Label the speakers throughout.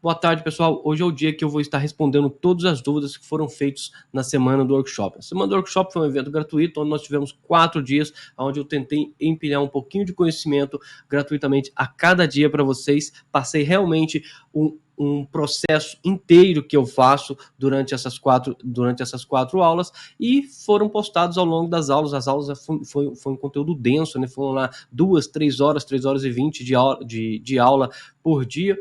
Speaker 1: Boa tarde, pessoal. Hoje é o dia que eu vou estar respondendo todas as dúvidas que foram feitas na semana do workshop. A semana do workshop foi um evento gratuito, onde nós tivemos 4 dias, onde eu tentei empilhar um pouquinho de conhecimento gratuitamente a cada dia para vocês. Passei realmente um processo inteiro que eu faço durante essas quatro aulas e foram postados ao longo das aulas. As aulas foi um conteúdo denso, né? Foram lá 2, 3 horas, 3 horas e 20 de aula por dia.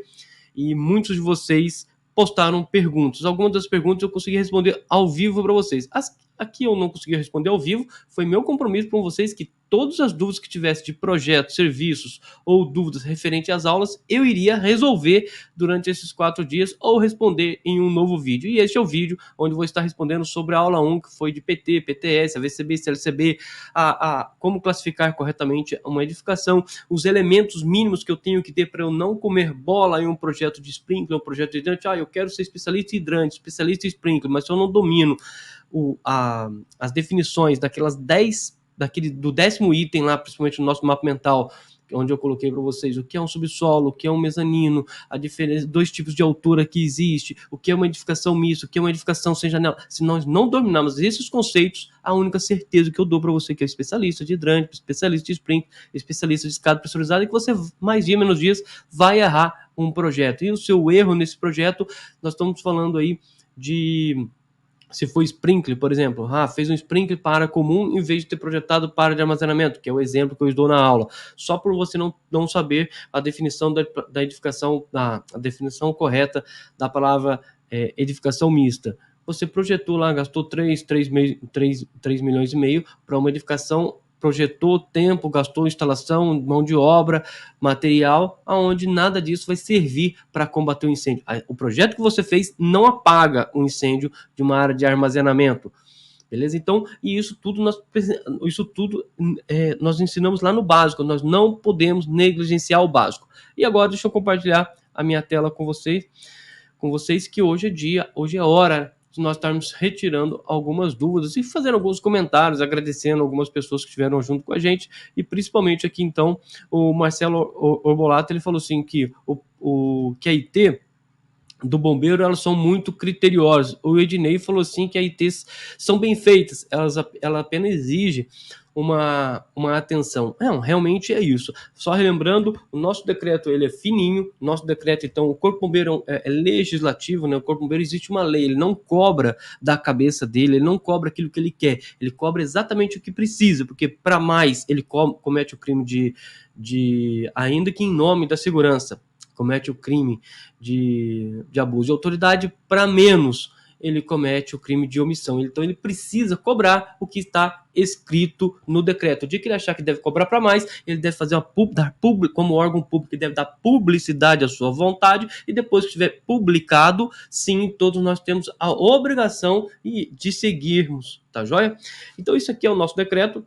Speaker 1: E muitos de vocês postaram perguntas. Algumas das perguntas eu consegui responder ao vivo para vocês. Aqui eu não consegui responder ao vivo, foi meu compromisso com vocês que todas as dúvidas que tivesse de projetos, serviços ou dúvidas referentes às aulas, eu iria resolver durante esses 4 dias ou responder em um novo vídeo. E este é o vídeo onde vou estar respondendo sobre a aula 1, que foi de PT, PTS, AVCB, CLCB, como classificar corretamente uma edificação, os elementos mínimos que eu tenho que ter para eu não comer bola em um projeto de sprinkler, um projeto de hidrante. Eu quero ser especialista em hidrante, especialista em sprinkler, mas se eu não domino as definições daquelas 10, do 10º item lá, principalmente no nosso mapa mental, onde eu coloquei para vocês o que é um subsolo, o que é um mezanino, a diferença, 2 tipos de altura que existe, o que é uma edificação mista, o que é uma edificação sem janela. Se nós não dominarmos esses conceitos, a única certeza que eu dou para você que é especialista de hidrante, especialista de sprinkler, especialista de escada pressurizada, é que você, mais dia, menos dias, vai errar um projeto. E o seu erro nesse projeto, nós estamos falando aí de... Se for sprinkler, por exemplo, fez um sprinkler para área comum em vez de ter projetado para área de armazenamento, que é o exemplo que eu dou na aula. Só por você não saber a definição da edificação, a definição correta da palavra edificação mista. Você projetou lá, gastou 3 milhões e meio para uma edificação, projetou tempo, gastou instalação, mão de obra, material, aonde nada disso vai servir para combater o incêndio. O projeto que você fez não apaga o incêndio de uma área de armazenamento. Beleza? Então, isso tudo nós ensinamos lá no básico. Nós não podemos negligenciar o básico. E agora deixa eu compartilhar a minha tela com vocês que hoje é hora de nós estarmos retirando algumas dúvidas e fazendo alguns comentários, agradecendo algumas pessoas que estiveram junto com a gente, e principalmente aqui, então, o Marcelo Orbolato, ele falou assim que que a IT do bombeiro, elas são muito criteriosas. O Ednei falou assim que as ITs são bem feitas, ela apenas exige uma atenção. Realmente é isso. Só relembrando, o nosso decreto ele é fininho, nosso decreto, então, o Corpo Bombeiro é legislativo, né? O Corpo Bombeiro existe uma lei, ele não cobra da cabeça dele, ele não cobra aquilo que ele quer, ele cobra exatamente o que precisa, porque para mais ele comete o crime ainda que em nome da segurança, comete o crime de abuso de autoridade, para menos ele comete o crime de omissão. Então ele precisa cobrar o que está escrito no decreto. O dia que ele achar que deve cobrar para mais, ele deve fazer como órgão público, ele deve dar publicidade à sua vontade, e depois que estiver publicado, sim, todos nós temos a obrigação de seguirmos, tá joia? Então isso aqui é o nosso decreto.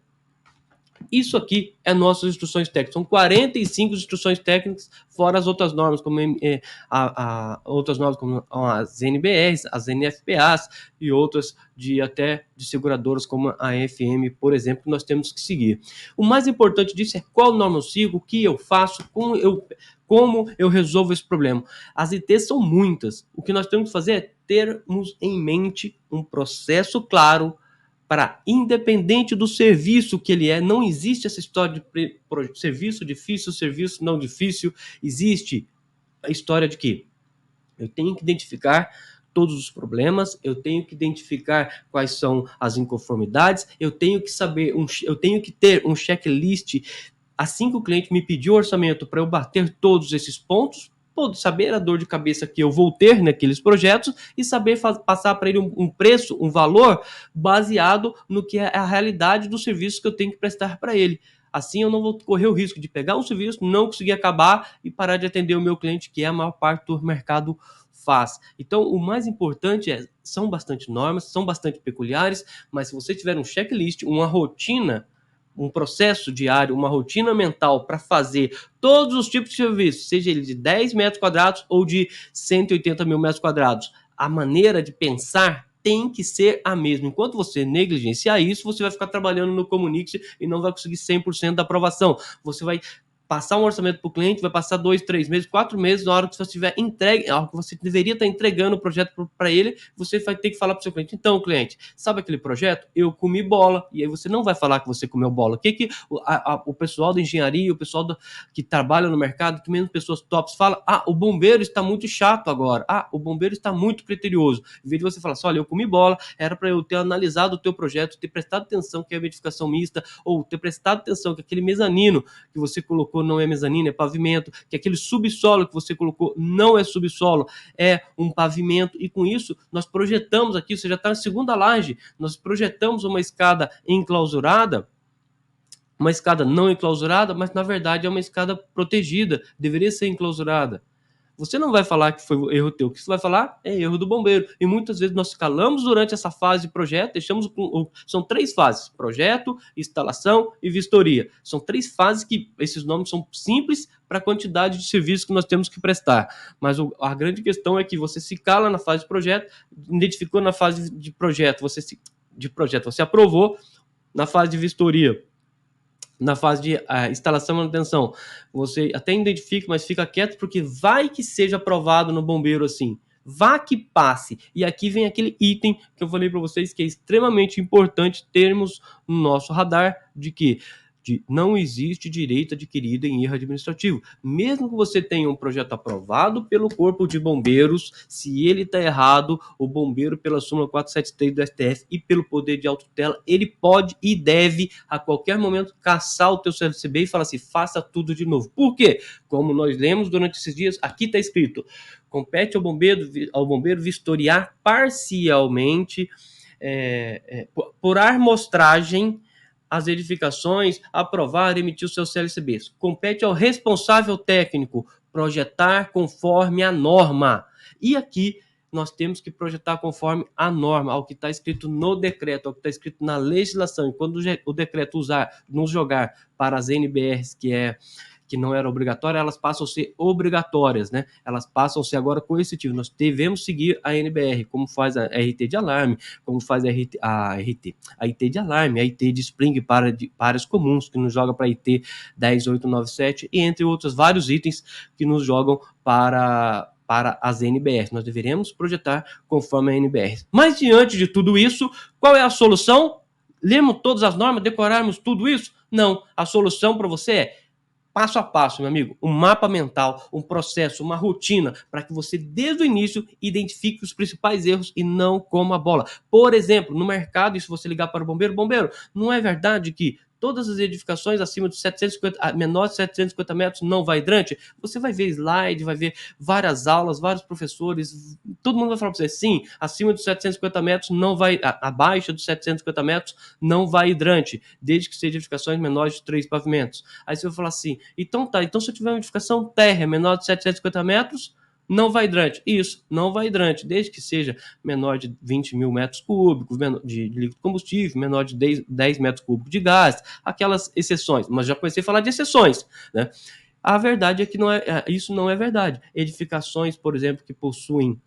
Speaker 1: Isso aqui é nossas instruções técnicas. São 45 instruções técnicas, fora as outras normas, como outras normas como as NBRs, as NFPAs e outras até de seguradoras como a FM, por exemplo, que nós temos que seguir. O mais importante disso é qual norma eu sigo, o que eu faço, como eu resolvo esse problema. As ITs são muitas. O que nós temos que fazer é termos em mente um processo claro para, independente do serviço que ele é, não existe essa história de serviço difícil, serviço não difícil. Existe a história de que eu tenho que identificar todos os problemas, eu tenho que identificar quais são as inconformidades, eu tenho que ter um checklist. Assim que o cliente me pedir o orçamento para eu bater todos esses pontos, saber a dor de cabeça que eu vou ter naqueles projetos e saber passar para ele um preço, um valor baseado no que é a realidade dos serviços que eu tenho que prestar para ele. Assim eu não vou correr o risco de pegar um serviço, não conseguir acabar e parar de atender o meu cliente, que é a maior parte do mercado faz. Então, o mais importante são bastante normas, são bastante peculiares, mas se você tiver um checklist, uma rotina, um processo diário, uma rotina mental para fazer todos os tipos de serviços, seja ele de 10 metros quadrados ou de 180 mil metros quadrados, a maneira de pensar tem que ser a mesma. Enquanto você negligenciar isso, você vai ficar trabalhando no Comunix e não vai conseguir 100% da aprovação. Você vai passar um orçamento para o cliente, vai passar 2, 3 meses, 4 meses, na hora que você tiver entregue, na hora que você deveria estar entregando o projeto para ele, você vai ter que falar para o seu cliente, então, cliente, sabe aquele projeto? Eu comi bola. E aí você não vai falar que você comeu bola. O que o pessoal da engenharia, o pessoal que trabalha no mercado, que menos pessoas tops fala, o bombeiro está muito chato agora, o bombeiro está muito criterioso. Em vez de você falar assim, olha, eu comi bola, era para eu ter analisado o teu projeto, ter prestado atenção que é a edificação mista, ou ter prestado atenção que aquele mezanino que você colocou não é mezanino, é pavimento, que aquele subsolo que você colocou não é subsolo, é um pavimento, e com isso nós projetamos aqui, você já está na segunda laje, nós projetamos uma escada enclausurada, uma escada não enclausurada, mas na verdade é uma escada protegida, deveria ser enclausurada. Você não vai falar que foi erro teu, o que você vai falar é erro do bombeiro. E muitas vezes nós calamos durante essa fase de projeto, são 3 fases, projeto, instalação e vistoria. São 3 fases que esses nomes são simples para a quantidade de serviços que nós temos que prestar. Mas a grande questão é que você se cala na fase de projeto, identificou na fase de projeto, você aprovou, na fase de vistoria, na fase de instalação e manutenção, você até identifica, mas fica quieto, porque vai que seja aprovado no bombeiro assim. Vá que passe. E aqui vem aquele item que eu falei para vocês que é extremamente importante termos no nosso radar, de que não existe direito adquirido em erro administrativo. Mesmo que você tenha um projeto aprovado pelo Corpo de Bombeiros, se ele está errado, o bombeiro, pela súmula 473 do STF e pelo poder de autotutela, ele pode e deve, a qualquer momento, caçar o teu CLCB e falar assim, faça tudo de novo. Por quê? Como nós lemos durante esses dias, aqui está escrito, compete ao bombeiro vistoriar parcialmente, por amostragem, as edificações, aprovar e emitir os seus CLCBs. Compete ao responsável técnico projetar conforme a norma. E aqui nós temos que projetar conforme a norma, ao que está escrito no decreto, ao que está escrito na legislação. E quando o decreto nos jogar para as NBRs, que não era obrigatória, elas passam a ser obrigatórias, né? Elas passam a ser agora coercitivas. Nós devemos seguir a NBR, como faz a RT de alarme, como faz a IT de alarme, a IT de Spring para áreas comuns, que nos joga para a IT 10897, e entre outros vários itens que nos jogam para as NBRs. Nós deveremos projetar conforme a NBR. Mas diante de tudo isso, qual é a solução? Lemos todas as normas, decorarmos tudo isso? Não. A solução para você é passo a passo, meu amigo, um mapa mental, um processo, uma rotina, para que você, desde o início, identifique os principais erros e não coma a bola. Por exemplo, no mercado, e se você ligar para o bombeiro, não é verdade que todas as edificações acima de 750, menor de 750 metros não vai hidrante? Você vai ver slide, vai ver várias aulas, vários professores, todo mundo vai falar para você, sim, acima de 750 metros não vai, abaixo dos 750 metros não vai hidrante, desde que sejam edificações menores de 3 pavimentos. Aí você vai falar assim, então se eu tiver uma edificação térrea menor de 750 metros, não vai hidrante. Isso, não vai hidrante, desde que seja menor de 20 mil metros cúbicos de líquido combustível, menor de 10 metros cúbicos de gás, aquelas exceções. Mas já comecei a falar de exceções, né? A verdade é que isso não é verdade. Edificações, por exemplo, que possuem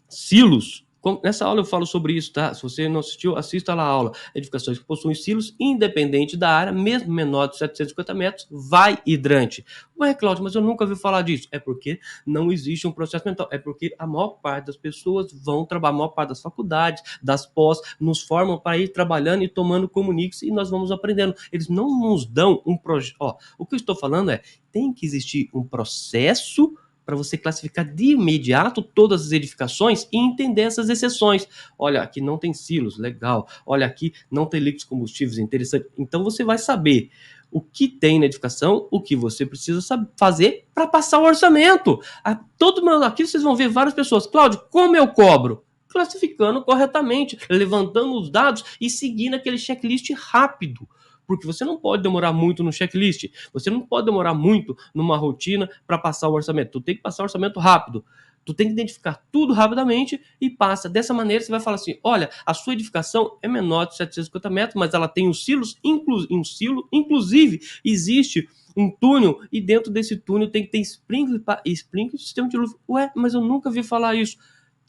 Speaker 1: silos, nessa aula eu falo sobre isso, tá? Se você não assistiu, assista lá a aula. Edificações que possuem silos, independente da área, mesmo menor de 750 metros, vai hidrante. Ué, Cláudio, mas eu nunca ouvi falar disso. É porque não existe um processo mental. É porque a maior parte das pessoas vão trabalhar, a maior parte das faculdades, das pós, nos formam para ir trabalhando e tomando comuniques e nós vamos aprendendo. Eles não nos dão um projeto. O que eu estou falando tem que existir um processo para você classificar de imediato todas as edificações e entender essas exceções. Olha, aqui não tem silos, legal. Olha, aqui não tem líquidos combustíveis, interessante. Então você vai saber o que tem na edificação, o que você precisa fazer para passar o orçamento. Aqui vocês vão ver várias pessoas. Cláudio, como eu cobro? Classificando corretamente, levantando os dados e seguindo aquele checklist rápido. Porque você não pode demorar muito no checklist, você não pode demorar muito numa rotina para passar o orçamento. Tu tem que passar o orçamento rápido. Tu tem que identificar tudo rapidamente e passa. Dessa maneira você vai falar assim, olha, a sua edificação é menor de 750 metros, mas ela tem os silos, inclusive existe um túnel e dentro desse túnel tem que ter sprinkler e sistema de luz. Ué, mas eu nunca vi falar isso.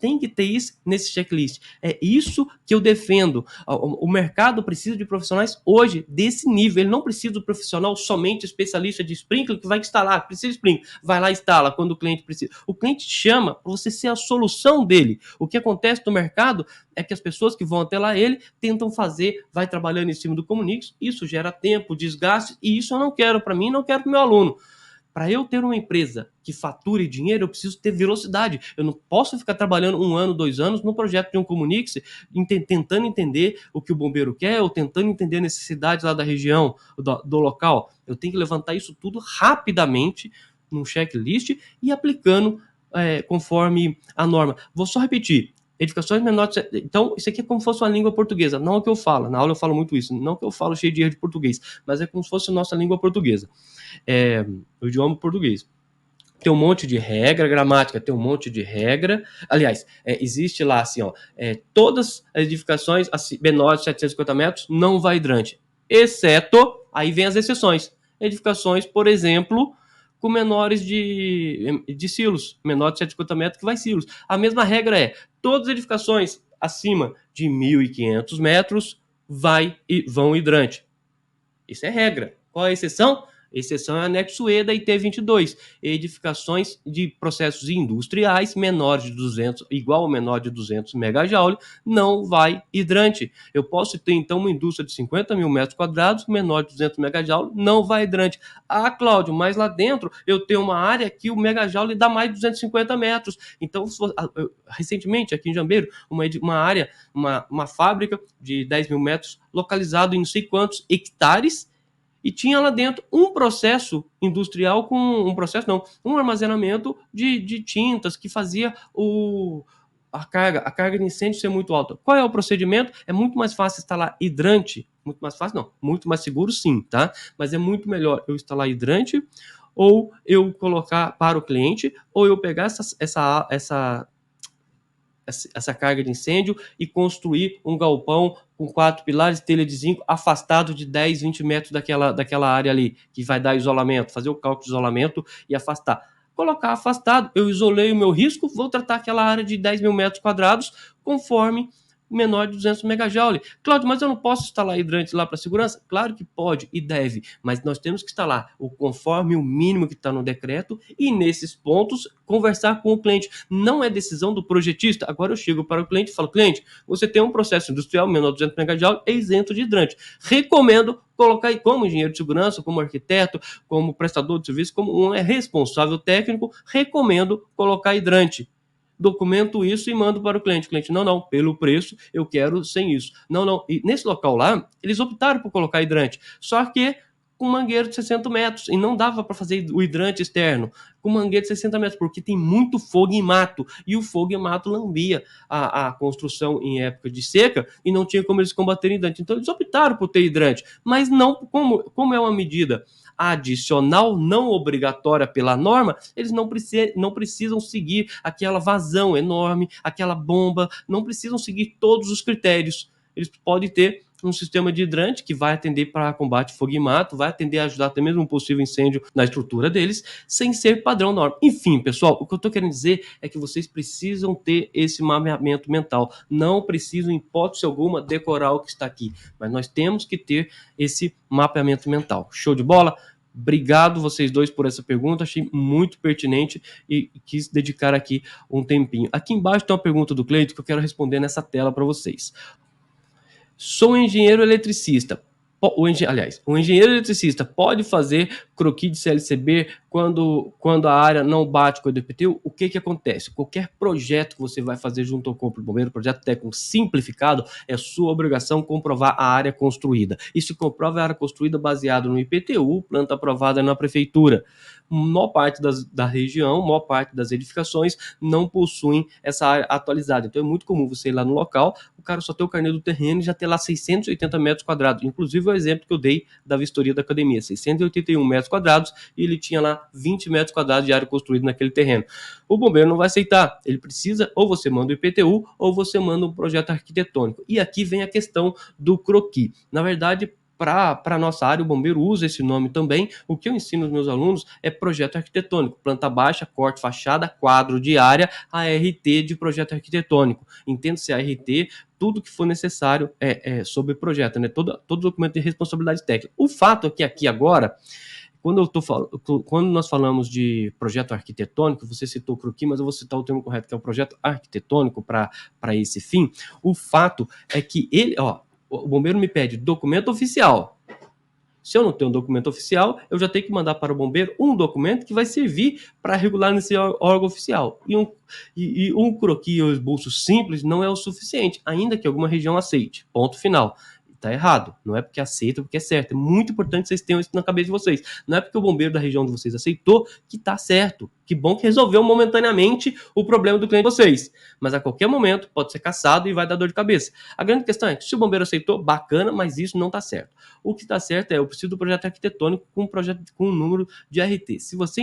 Speaker 1: tem que ter isso nesse checklist. É isso que eu defendo. O mercado precisa de profissionais hoje desse nível. Ele não precisa do profissional somente especialista de sprinkler que vai instalar. Precisa de sprinkler. Vai lá e instala quando o cliente precisa. O cliente chama para você ser a solução dele. O que acontece no mercado é que as pessoas que vão até lá ele tentam fazer, vai trabalhando em cima do Comunix. Isso gera tempo, desgaste, e isso eu não quero para mim, não quero para o meu aluno. Para eu ter uma empresa que fature dinheiro, eu preciso ter velocidade. Eu não posso ficar trabalhando 1 ano, 2 anos no projeto de um Comunix, tentando entender o que o bombeiro quer, ou tentando entender a necessidade lá da região, do local. Eu tenho que levantar isso tudo rapidamente num checklist e aplicando conforme a norma. Vou só repetir. Edificações menores. Então, isso aqui é como se fosse uma língua portuguesa. Não é o que eu falo. Na aula eu falo muito isso. Não que eu falo cheio de erro de português, mas é como se fosse a nossa língua portuguesa. O idioma português. Tem um monte de regra, gramática tem um monte de regra. Aliás, existe lá assim, todas as edificações menores de 750 metros não vai hidrante. Exceto, aí vem as exceções. Edificações, por exemplo, com menores de silos, menor de 750 metros que vai silos. A mesma regra é, todas as edificações acima de 1.500 metros vão hidrante. Isso é regra. Qual é a exceção? Exceção é anexo E da IT 22. Edificações de processos industriais menores de 200, igual ou menor de 200 megajoule, não vai hidrante. Eu posso ter, então, uma indústria de 50 mil metros quadrados, menor de 200 megajoule, não vai hidrante. Ah, Cláudio, mas lá dentro eu tenho uma área que o megajoule dá mais de 250 metros. Então, recentemente, aqui em Jambeiro, uma área, uma fábrica de 10 mil metros, localizado em não sei quantos hectares, e tinha lá dentro um processo industrial um armazenamento de tintas que fazia a carga de incêndio ser muito alta. Qual é o procedimento? É muito mais fácil instalar hidrante, muito mais fácil não, muito mais seguro sim, tá? Mas é muito melhor eu instalar hidrante ou eu colocar para o cliente, ou eu pegar essa carga de incêndio e construir um galpão com 4 pilares, telha de zinco, afastado de 10, 20 metros daquela área ali, que vai dar isolamento, fazer o cálculo de isolamento e afastar. Colocar afastado, eu isolei o meu risco, vou tratar aquela área de 10 mil metros quadrados conforme menor de 200 megajoule. Cláudio, mas eu não posso instalar hidrante lá para segurança? Claro que pode e deve, mas nós temos que instalar conforme o mínimo que está no decreto e nesses pontos conversar com o cliente. Não é decisão do projetista. Agora eu chego para o cliente e falo, cliente, você tem um processo industrial menor de 200 megajoule, é isento de hidrante. Recomendo colocar aí como engenheiro de segurança, como arquiteto, como prestador de serviço, como um responsável técnico, recomendo colocar hidrante. Documento isso e mando para o cliente. O cliente, não, pelo preço eu quero sem isso. Não. E nesse local lá, eles optaram por colocar hidrante. Só que com mangueira de 60 metros. E não dava para fazer o hidrante externo com mangueira de 60 metros, porque tem muito fogo e mato. E o fogo e mato lambia a construção em época de seca e não tinha como eles combaterem hidrante. Então eles optaram por ter hidrante. Mas não, como é uma medida adicional, não obrigatória pela norma, eles não precisam seguir aquela vazão enorme, aquela bomba, não precisam seguir todos os critérios. Eles podem ter um sistema de hidrante que vai atender para combate fogo e mato, vai atender a ajudar até mesmo um possível incêndio na estrutura deles, sem ser padrão norma. Enfim, pessoal, o que eu estou querendo dizer é que vocês precisam ter esse mapeamento mental. Não precisam, em hipótese alguma, decorar o que está aqui, mas nós temos que ter esse mapeamento mental. Show de bola? Obrigado vocês dois por essa pergunta, achei muito pertinente e quis dedicar aqui um tempinho. Aqui embaixo tem uma pergunta do Cleito que eu quero responder nessa tela para vocês. Sou engenheiro eletricista. O engenheiro eletricista pode fazer croquis de CLCB quando a área não bate com o EDPTU? O que acontece? Qualquer projeto que você vai fazer junto ao Corpo de Bombeiro, projeto técnico simplificado, é sua obrigação comprovar a área construída. E se comprova a área construída baseado no IPTU, planta aprovada na prefeitura. Maior parte da região, maior parte das edificações não possuem essa área atualizada. Então é muito comum você ir lá no local, o cara só ter o carnê do terreno e já ter lá 680 metros quadrados. Inclusive o exemplo que eu dei da vistoria da academia, 681 metros quadrados e ele tinha lá 20 metros quadrados de área construída naquele terreno. O bombeiro não vai aceitar, ele precisa, ou você manda o IPTU, ou você manda um projeto arquitetônico. E aqui vem a questão do croquis. Na verdade, para a nossa área, o bombeiro usa esse nome também. O que eu ensino aos meus alunos é projeto arquitetônico, planta baixa, corte, fachada, quadro de área, ART de projeto arquitetônico. Entenda-se ART, tudo que for necessário sobre projeto, né? Todo documento de responsabilidade técnica. O fato é que aqui agora, quando nós falamos de projeto arquitetônico, você citou o croquis, mas eu vou citar o termo correto, que é o projeto arquitetônico para esse fim. O fato é que o bombeiro me pede documento oficial. Se eu não tenho um documento oficial, eu já tenho que mandar para o bombeiro um documento que vai servir para regular nesse órgão oficial. E um croquis ou esboço simples não é o suficiente, ainda que alguma região aceite. Ponto final. Tá errado. Não é porque aceita, porque é certo. É muito importante que vocês tenham isso na cabeça de vocês. Não é porque o bombeiro da região de vocês aceitou que tá certo. Que bom que resolveu momentaneamente o problema do cliente de vocês. Mas a qualquer momento pode ser cassado e vai dar dor de cabeça. A grande questão é que se o bombeiro aceitou, bacana, mas isso não tá certo. O que tá certo é eu preciso do projeto arquitetônico com um número de RT. Se você,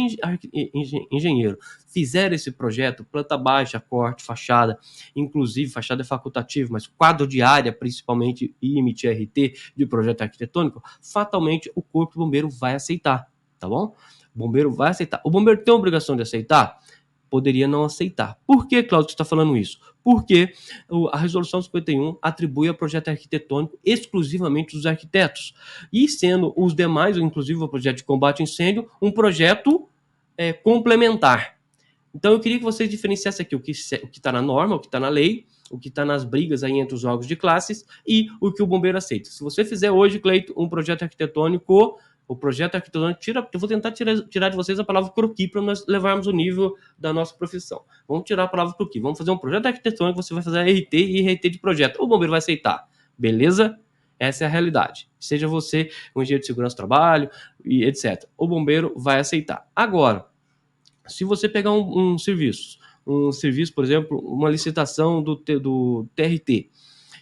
Speaker 1: engenheiro, fizer esse projeto, planta baixa, corte, fachada, inclusive fachada é facultativo, mas quadro de área, principalmente, e emitir RT de projeto arquitetônico, fatalmente o corpo do bombeiro vai aceitar, tá bom? O bombeiro vai aceitar. O bombeiro tem a obrigação de aceitar? Poderia não aceitar. Por que, Cláudio, você está falando isso? Porque a Resolução 51 atribui ao projeto arquitetônico exclusivamente os arquitetos. E sendo os demais, inclusive o projeto de combate a incêndio, um projeto complementar. Então eu queria que vocês diferenciassem aqui o que está na norma, o que está na lei, o que está nas brigas aí entre os órgãos de classes e o que o bombeiro aceita. Se você fizer hoje, Cleito, um projeto arquitetônico, o projeto arquitetônico, eu vou tentar tirar de vocês a palavra croquis para nós levarmos o nível da nossa profissão. Vamos tirar a palavra croquis, vamos fazer um projeto arquitetônico, você vai fazer RT e RT de projeto. O bombeiro vai aceitar, beleza? Essa é a realidade. Seja você um engenheiro de segurança do trabalho e etc. O bombeiro vai aceitar. Agora, se você pegar um serviço, por exemplo, uma licitação do TRT,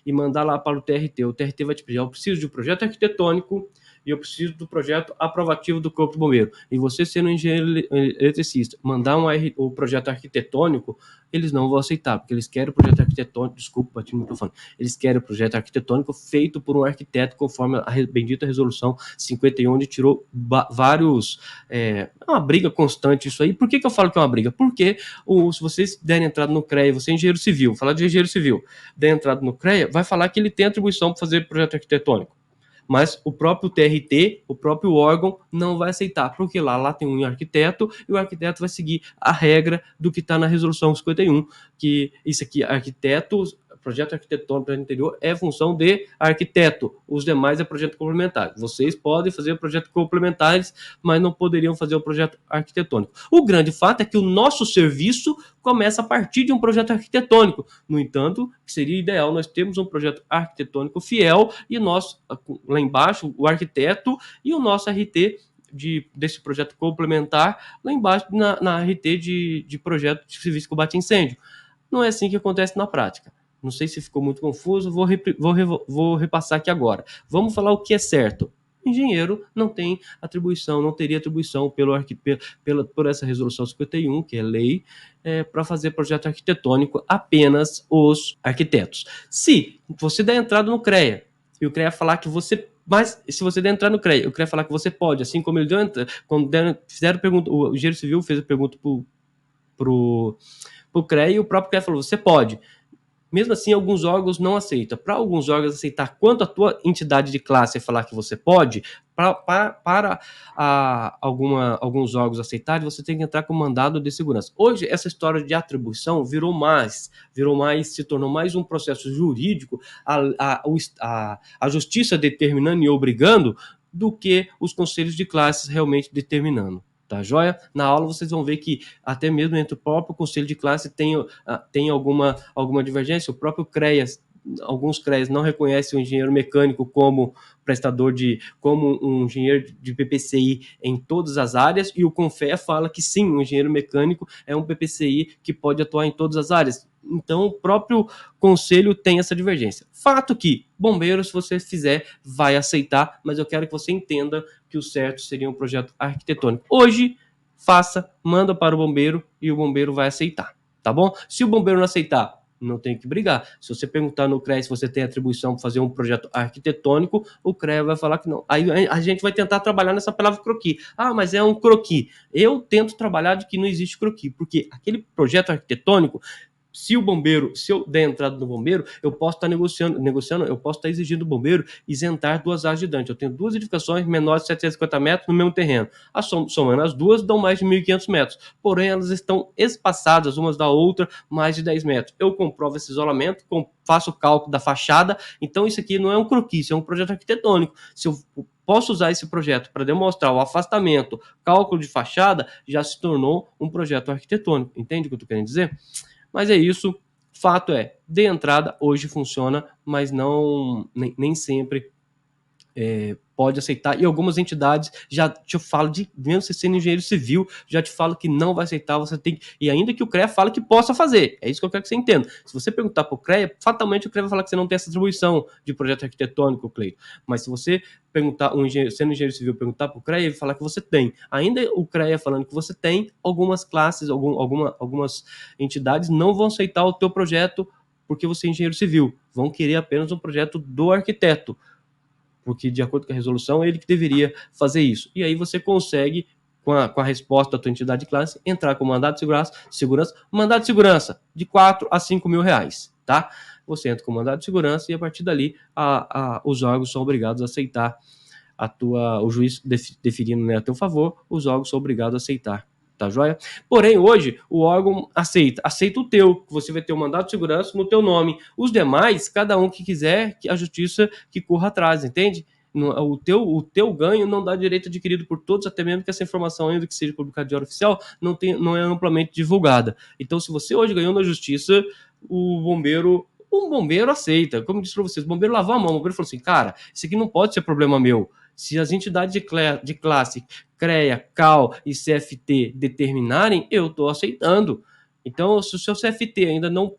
Speaker 1: e mandar lá para o TRT vai te pedir, eu preciso de um projeto arquitetônico e eu preciso do projeto aprovativo do Corpo de Bombeiro. E você, sendo um engenheiro eletricista, mandar o projeto arquitetônico, eles não vão aceitar, porque eles querem o projeto arquitetônico, desculpa, bati no microfone, eles querem o projeto arquitetônico feito por um arquiteto, conforme a bendita Resolução 51, onde tirou vários... É uma briga constante isso aí. Por que eu falo que é uma briga? Porque se vocês derem entrada no CREA, você é engenheiro civil, falar de engenheiro civil, der entrada no CREA, vai falar que ele tem atribuição para fazer projeto arquitetônico. Mas o próprio TRT, o próprio órgão, não vai aceitar, porque lá tem um arquiteto e o arquiteto vai seguir a regra do que está na Resolução 51, que isso aqui, projeto arquitetônico para o interior é função de arquiteto, os demais é projeto complementar. Vocês podem fazer projetos complementares, mas não poderiam fazer o projeto arquitetônico. O grande fato é que o nosso serviço começa a partir de um projeto arquitetônico. No entanto, seria ideal nós termos um projeto arquitetônico fiel e nós, lá embaixo, o arquiteto e o nosso RT desse projeto complementar, lá embaixo na RT de projeto de serviço de combate a incêndio. Não é assim que acontece na prática. Não sei se ficou muito confuso, vou repassar aqui agora. Vamos falar o que é certo. O engenheiro não tem atribuição, não teria atribuição por essa Resolução 51, que é lei, para fazer projeto arquitetônico apenas os arquitetos. Se você der entrada no CREA e o CREA falar que você... Mas se você der entrar no CREA, o CREA falar que você pode, assim como ele deu entrada, quando fizeram pergunta, o engenheiro civil fez a pergunta pro CREA e o próprio CREA falou, você pode. Mesmo assim, alguns órgãos não aceitam. Para alguns órgãos aceitar quanto a tua entidade de classe falar que você pode, para alguns órgãos aceitarem, você tem que entrar com mandado de segurança. Hoje, essa história de atribuição se tornou mais um processo jurídico, a justiça determinando e obrigando, do que os conselhos de classes realmente determinando. Tá joia? Na aula vocês vão ver que até mesmo entre o próprio conselho de classe tem alguma divergência. O próprio CREAS, alguns CREAS não reconhecem o engenheiro mecânico como como um engenheiro de PPCI em todas as áreas, e o CONFEA fala que sim, o engenheiro mecânico é um PPCI que pode atuar em todas as áreas. Então, o próprio conselho tem essa divergência. Fato que, bombeiro, se você fizer, vai aceitar, mas eu quero que você entenda que o certo seria um projeto arquitetônico. Hoje, faça, manda para o bombeiro e o bombeiro vai aceitar, tá bom? Se o bombeiro não aceitar, não tem que brigar. Se você perguntar no CREA se você tem atribuição para fazer um projeto arquitetônico, o CREA vai falar que não. Aí a gente vai tentar trabalhar nessa palavra croquis. Ah, mas é um croquis. Eu tento trabalhar de que não existe croquis, porque aquele projeto arquitetônico, se eu der entrada no bombeiro, eu posso estar negociando, eu posso estar exigindo do bombeiro isentar 2 áreas de hidrante. Eu tenho 2 edificações menores de 750 metros no mesmo terreno. Somando as duas, dão mais de 1.500 metros. Porém, elas estão espaçadas umas da outra, mais de 10 metros. Eu comprovo esse isolamento, faço o cálculo da fachada. Então, isso aqui não é um croquis, é um projeto arquitetônico. Se eu posso usar esse projeto para demonstrar o afastamento, cálculo de fachada, já se tornou um projeto arquitetônico. Entende o que eu estou querendo dizer? Mas é isso, fato é, de entrada hoje funciona, mas não nem sempre pode aceitar, e algumas entidades já te falam de, mesmo você sendo engenheiro civil, já te falam que não vai aceitar, você tem que, e ainda que o CREA fala que possa fazer, é isso que eu quero que você entenda. Se você perguntar para o CREA, fatalmente o CREA vai falar que você não tem essa atribuição de projeto arquitetônico, Cleito, mas se você perguntar, sendo engenheiro civil, perguntar para o CREA, ele vai falar que você tem, ainda o CREA falando que você tem, algumas classes, algumas entidades não vão aceitar o teu projeto porque você é engenheiro civil, vão querer apenas um projeto do arquiteto, porque de acordo com a resolução, é ele que deveria fazer isso. E aí você consegue, com a resposta da tua entidade de classe, entrar com mandado de mandado de segurança de 4 a 5 mil reais, tá? Você entra com mandado de segurança e a partir dali os órgãos são obrigados a aceitar o juiz deferindo, né, a teu favor, os órgãos são obrigados a aceitar. Tá joia? Porém, hoje, o órgão aceita o teu, que você vai ter o mandado de segurança no teu nome. Os demais, cada um que quiser, que a justiça que corra atrás, entende? O teu ganho não dá direito adquirido por todos, até mesmo que essa informação, ainda que seja publicada de hora oficial, não é amplamente divulgada. Então, se você hoje ganhou na justiça, o bombeiro aceita. Como eu disse para vocês, o bombeiro lavou a mão, o bombeiro falou assim, cara, isso aqui não pode ser problema meu. Se as entidades de classe, CREA, CAL e CFT determinarem, eu estou aceitando. Então, se o seu CFT ainda não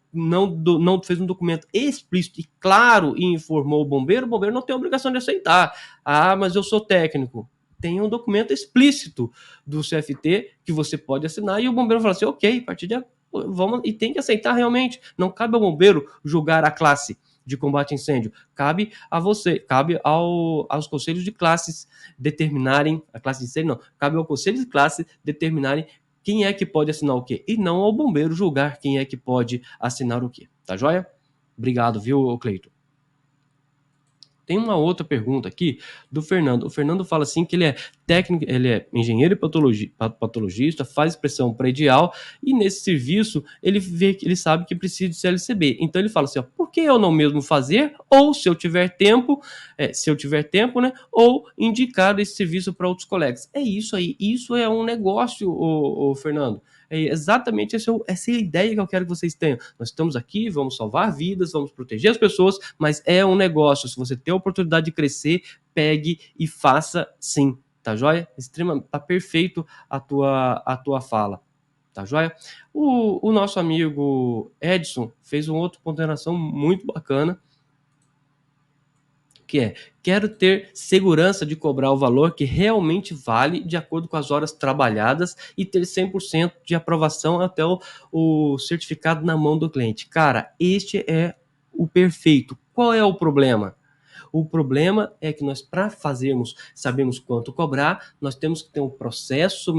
Speaker 1: fez um documento explícito e claro e informou o bombeiro não tem a obrigação de aceitar. Ah, mas eu sou técnico. Tem um documento explícito do CFT que você pode assinar e o bombeiro fala assim, ok, a partir de vamos, e tem que aceitar realmente. Não cabe ao bombeiro julgar a classe de combate a incêndio, cabe a você, cabe aos conselhos de classes determinarem, a classe de incêndio não, cabe ao conselho de classe determinarem quem é que pode assinar o quê, e não ao bombeiro julgar quem é que pode assinar o quê, tá joia? Obrigado, viu, Cleito? Tem uma outra pergunta aqui do Fernando. O Fernando fala assim que ele é técnico, ele é engenheiro e patologista, faz inspeção predial e nesse serviço ele sabe que precisa de CLCB. Então ele fala assim, ó, por que eu não mesmo fazer? Ou se eu tiver tempo, né? Ou indicar esse serviço para outros colegas. É isso aí. Isso é um negócio, o Fernando. É exatamente essa é a ideia que eu quero que vocês tenham. Nós estamos aqui, vamos salvar vidas, vamos proteger as pessoas, mas é um negócio. Se você tem a oportunidade de crescer, pegue e faça sim. Tá joia? Tá perfeito a tua fala. Tá joia? O nosso amigo Edson fez uma outra ponderação muito bacana, que é, quero ter segurança de cobrar o valor que realmente vale de acordo com as horas trabalhadas e ter 100% de aprovação até o certificado na mão do cliente. Cara, este é o perfeito. Qual é o problema? O problema é que nós, para sabermos quanto cobrar, nós temos que ter um processo.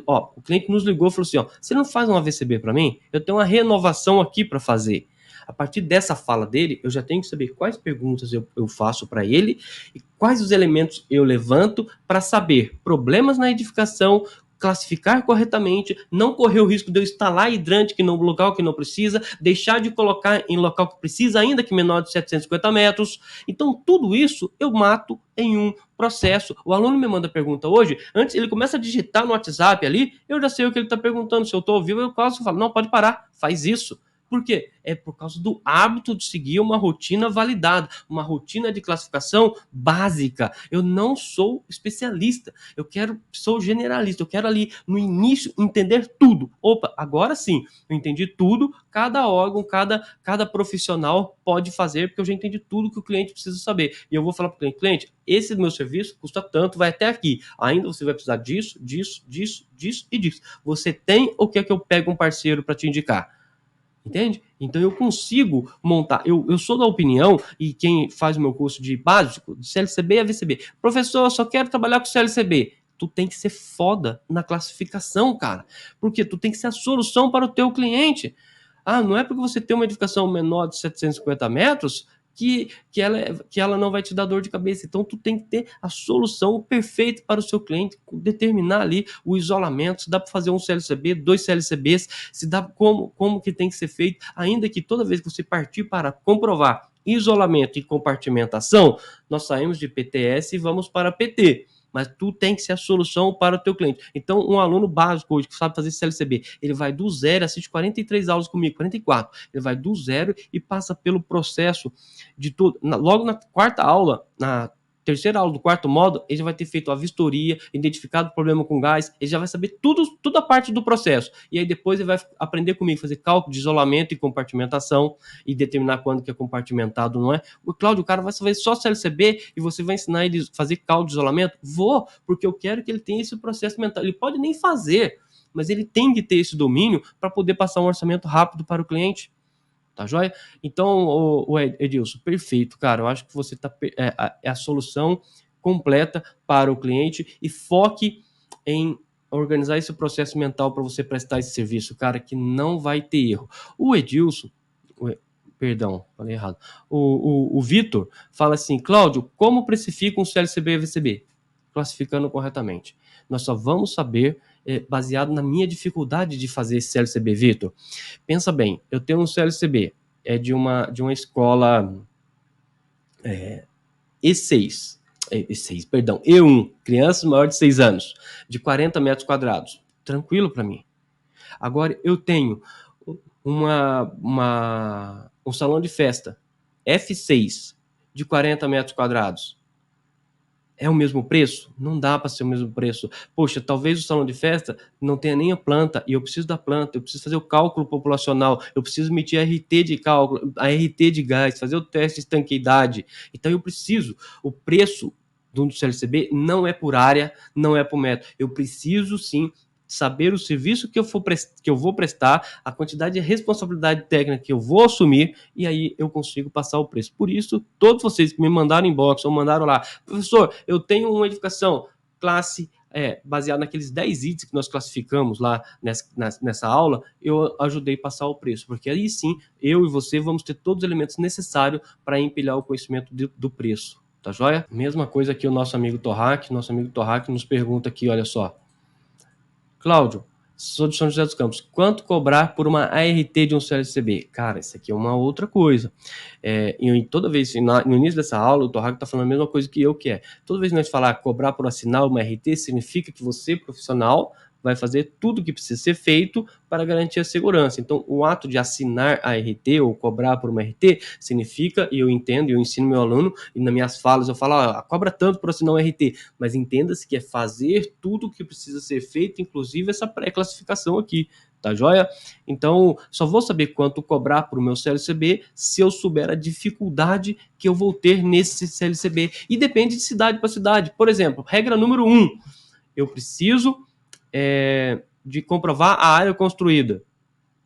Speaker 1: O cliente nos ligou e falou assim, você não faz um AVCB para mim? Eu tenho uma renovação aqui para fazer. A partir dessa fala dele, eu já tenho que saber quais perguntas eu faço para ele e quais os elementos eu levanto para saber problemas na edificação, classificar corretamente, não correr o risco de eu instalar hidrante no local que não precisa, deixar de colocar em local que precisa, ainda que menor de 750 metros. Então, tudo isso eu mato em um processo. O aluno me manda pergunta hoje, antes ele começa a digitar no WhatsApp ali, eu já sei o que ele está perguntando. Se eu estou ao vivo, eu quase falo, não, pode parar, faz isso. Por quê? É por causa do hábito de seguir uma rotina validada, uma rotina de classificação básica. Eu não sou especialista, sou generalista, eu quero ali no início entender tudo. Opa, agora sim, eu entendi tudo, cada órgão, cada profissional pode fazer, porque eu já entendi tudo que o cliente precisa saber. E eu vou falar para o cliente, esse meu serviço custa tanto, vai até aqui. Ainda você vai precisar disso, disso, disso, disso e disso. Você tem ou quer que eu pegue um parceiro para te indicar? Entende? Então eu consigo montar. Eu sou da opinião, e quem faz o meu curso de básico, de CLCB e AVCB, professor, eu só quero trabalhar com CLCB. Tu tem que ser foda na classificação, cara. Porque tu tem que ser a solução para o teu cliente. Ah, não é porque você tem uma edificação menor de 750 metros que ela não vai te dar dor de cabeça. Então, tu tem que ter a solução perfeita para o seu cliente, determinar ali o isolamento, se dá para fazer um CLCB, 2 CLCBs, se dá como que tem que ser feito, ainda que toda vez que você partir para comprovar isolamento e compartimentação, nós saímos de PTS e vamos para PT. Mas tu tem que ser a solução para o teu cliente. Então, um aluno básico hoje que sabe fazer CLCB, ele vai do zero, assiste 43 aulas comigo, 44. Ele vai do zero e passa pelo processo de tudo. Logo na quarta aula, na terceira aula do quarto módulo, ele já vai ter feito a vistoria, identificado o problema com gás, ele já vai saber tudo a parte do processo. E aí depois ele vai aprender comigo, fazer cálculo de isolamento e compartimentação e determinar quando que é compartimentado, não é? O Cláudio, o cara vai saber só CLCB e você vai ensinar ele a fazer cálculo de isolamento? Vou, porque eu quero que ele tenha esse processo mental. Ele pode nem fazer, mas ele tem que ter esse domínio para poder passar um orçamento rápido para o cliente. Tá joia? Então, o Edilson, perfeito, cara. Eu acho que você é a solução completa para o cliente, e foque em organizar esse processo mental para você prestar esse serviço, cara, que não vai ter erro. O Edilson, perdão, falei errado. O Vitor fala assim: Cláudio, como precifica um CLCB e VCB? Classificando corretamente. Nós só vamos saber baseado na minha dificuldade de fazer esse CLCB, Vitor. Pensa bem, eu tenho um CLCB, de uma escola E6, E1, crianças maiores de 6 anos, de 40 metros quadrados. Tranquilo para mim. Agora, eu tenho um salão de festa F6, de 40 metros quadrados. É o mesmo preço? Não dá para ser o mesmo preço. Poxa, talvez o salão de festa não tenha nem a planta, e eu preciso da planta, eu preciso fazer o cálculo populacional, eu preciso emitir a RT de cálculo, a RT de gás, fazer o teste de estanqueidade. Então eu preciso, o preço do CLCB não é por área, não é por metro. Eu preciso sim saber o serviço que eu vou prestar, a quantidade de responsabilidade técnica que eu vou assumir, e aí eu consigo passar o preço. Por isso, todos vocês que me mandaram inbox ou mandaram lá, professor, eu tenho uma edificação classe baseado naqueles 10 itens que nós classificamos lá nessa aula, eu ajudei a passar o preço, porque aí sim, eu e você vamos ter todos os elementos necessários para empilhar o conhecimento do preço. Tá joia? Mesma coisa aqui o nosso amigo Torrac nos pergunta aqui, olha só. Cláudio, sou de São José dos Campos. Quanto cobrar por uma ART de um CLCB? Cara, isso aqui é uma outra coisa. E toda vez, no início dessa aula, o Torraco está falando a mesma coisa que eu, que é. Toda vez que nós falar cobrar por assinar uma RT, significa que você, profissional, vai fazer tudo o que precisa ser feito para garantir a segurança. Então, o ato de assinar a RT ou cobrar por uma RT significa, e eu entendo, e eu ensino meu aluno, e nas minhas falas eu falo, cobra tanto por assinar um RT, mas entenda-se que é fazer tudo o que precisa ser feito, inclusive essa pré-classificação aqui, tá joia? Então, só vou saber quanto cobrar para o meu CLCB se eu souber a dificuldade que eu vou ter nesse CLCB, e depende de cidade para cidade. Por exemplo, regra número 1, eu preciso de comprovar a área construída.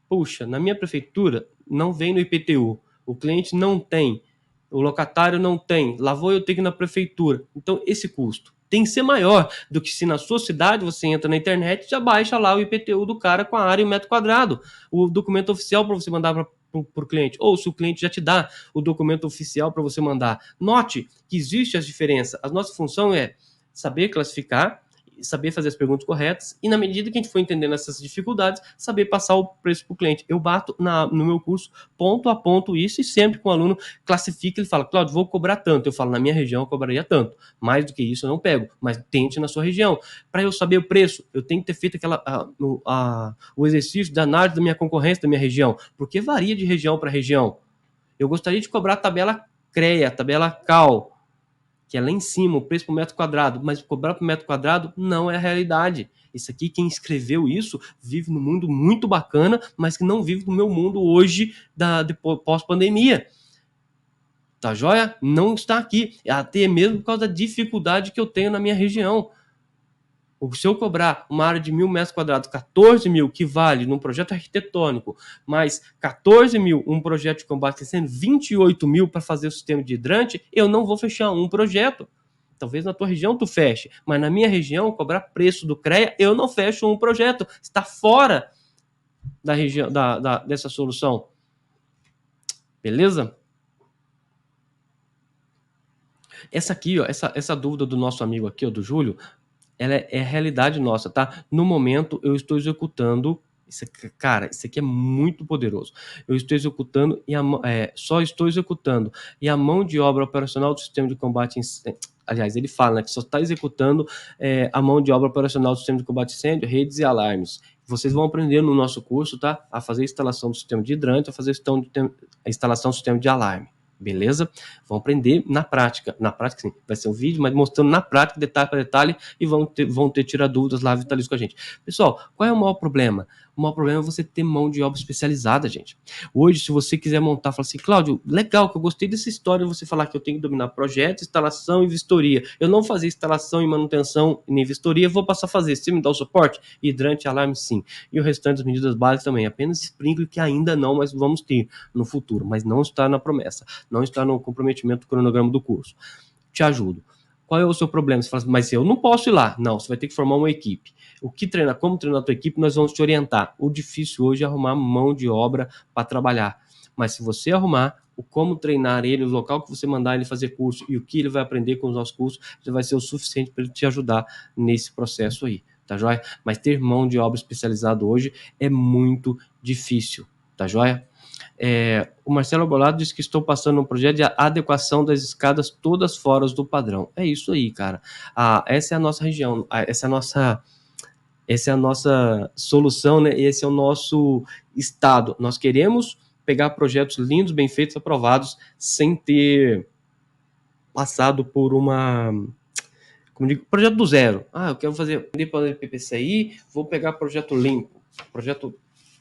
Speaker 1: Puxa, na minha prefeitura não vem no IPTU, o cliente não tem, o locatário não tem, lá vou eu ter que ir na prefeitura. Então esse custo tem que ser maior do que se na sua cidade você entra na internet e já baixa lá o IPTU do cara com a área e o metro quadrado, o documento oficial para você mandar para o cliente, ou se o cliente já te dá o documento oficial para você mandar. Note que existe as diferenças. A nossa função é saber classificar, saber fazer as perguntas corretas, e na medida que a gente for entendendo essas dificuldades, saber passar o preço para o cliente. Eu bato no meu curso ponto a ponto isso, e sempre que o aluno classifica, ele fala, Cláudio, vou cobrar tanto. Eu falo, na minha região eu cobraria tanto. Mais do que isso eu não pego, mas tente na sua região. Para eu saber o preço, eu tenho que ter feito o exercício da análise da minha concorrência da minha região, porque varia de região para região. Eu gostaria de cobrar a tabela CREA, a tabela CAL, que é lá em cima, o preço por metro quadrado, mas cobrar por metro quadrado não é a realidade. Isso aqui, quem escreveu isso, vive num mundo muito bacana, mas que não vive no meu mundo hoje, de pós-pandemia. Tá joia? Não está aqui. Até mesmo por causa da dificuldade que eu tenho na minha região. Se eu cobrar uma área de 1.000 metros quadrados, 14 mil, que vale num projeto arquitetônico, mais 14 mil, um projeto de combate sendo 28 mil para fazer o sistema de hidrante, eu não vou fechar um projeto. Talvez na tua região tu feche, mas na minha região, cobrar preço do CREA, eu não fecho um projeto. Está fora da região dessa solução. Beleza? Essa aqui, ó, essa dúvida do nosso amigo aqui, ó, do Júlio, ela é realidade nossa, tá? No momento, eu estou executando. Cara, isso aqui é muito poderoso. Eu estou executando só estou executando. E a mão de obra operacional do sistema de combate incêndio. Aliás, ele fala, né, que só está executando a mão de obra operacional do sistema de combate incêndio, redes e alarmes. Vocês vão aprender no nosso curso, tá? A fazer a instalação do sistema de hidrante, a fazer a instalação do sistema de alarme. Beleza? Vão aprender na prática. Na prática, sim. Vai ser um vídeo, mas mostrando na prática, detalhe para detalhe, e vão ter tirar dúvidas lá, vitalizo com a gente. Pessoal, qual é o maior problema? O maior problema é você ter mão de obra especializada, gente. Hoje, se você quiser montar, fala assim, Cláudio, legal, que eu gostei dessa história, você falar que eu tenho que dominar projeto, instalação e vistoria. Eu não fazer instalação e manutenção nem vistoria, vou passar a fazer. Você me dá o suporte? Hidrante, alarme, sim. E o restante das medidas básicas também. Apenas sprinkler, que ainda não, mas vamos ter no futuro. Mas não está na promessa. Não está no comprometimento do cronograma do curso. Te ajudo. Qual é o seu problema? Você fala assim, mas eu não posso ir lá. Não, você vai ter que formar uma equipe. Como treinar a tua equipe, nós vamos te orientar. O difícil hoje é arrumar mão de obra para trabalhar. Mas se você arrumar o como treinar ele, o local que você mandar ele fazer curso e o que ele vai aprender com os nossos cursos, já vai ser o suficiente para ele te ajudar nesse processo aí, tá joia? Mas ter mão de obra especializada hoje é muito difícil, tá joia? O Marcelo Bolado disse que estou passando um projeto de adequação das escadas todas fora do padrão. É isso aí, cara. Essa é a nossa região, essa é a nossa solução, né? Esse é o nosso estado. Nós queremos pegar projetos lindos, bem feitos, aprovados, sem ter passado por como digo, projeto do zero. Eu quero fazer PPCI, vou pegar projeto limpo, projeto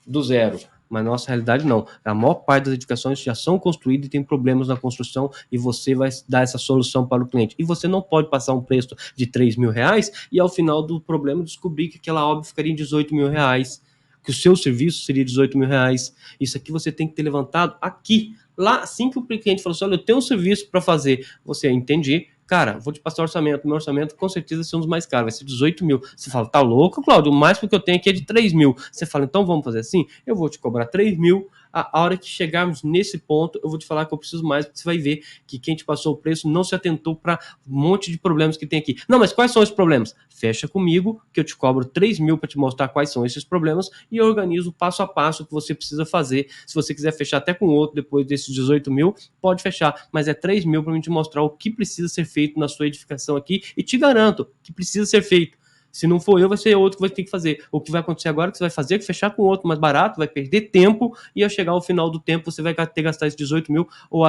Speaker 1: do zero. Mas na nossa realidade não. A maior parte das edificações já são construídas e tem problemas na construção e você vai dar essa solução para o cliente. E você não pode passar um preço de R$3.000 e ao final do problema descobrir que aquela obra ficaria em R$18.000, que o seu serviço seria R$18.000. Isso aqui você tem que ter levantado aqui, lá, assim que o cliente falou assim, olha, eu tenho um serviço para fazer. Você entende? Cara, vou te passar o orçamento. Meu orçamento com certeza vai ser um dos mais caros, vai ser 18 mil. Você fala, tá louco, Cláudio? O máximo que eu tenho aqui é de 3 mil. Você fala, então vamos fazer assim? Eu vou te cobrar 3 mil. A hora que chegarmos nesse ponto, eu vou te falar que eu preciso mais, porque você vai ver que quem te passou o preço não se atentou para um monte de problemas que tem aqui. Não, mas quais são os problemas? Fecha comigo, que eu te cobro 3 mil para te mostrar quais são esses problemas e eu organizo passo a passo o que você precisa fazer. Se você quiser fechar até com outro depois desses 18 mil, pode fechar, mas é 3 mil para mim te mostrar o que precisa ser feito na sua edificação aqui e te garanto que precisa ser feito. Se não for eu, vai ser outro que vai ter que fazer. O que vai acontecer agora é que você vai fazer que fechar com outro mais barato, vai perder tempo e ao chegar ao final do tempo você vai ter que gastar esses 18 mil ou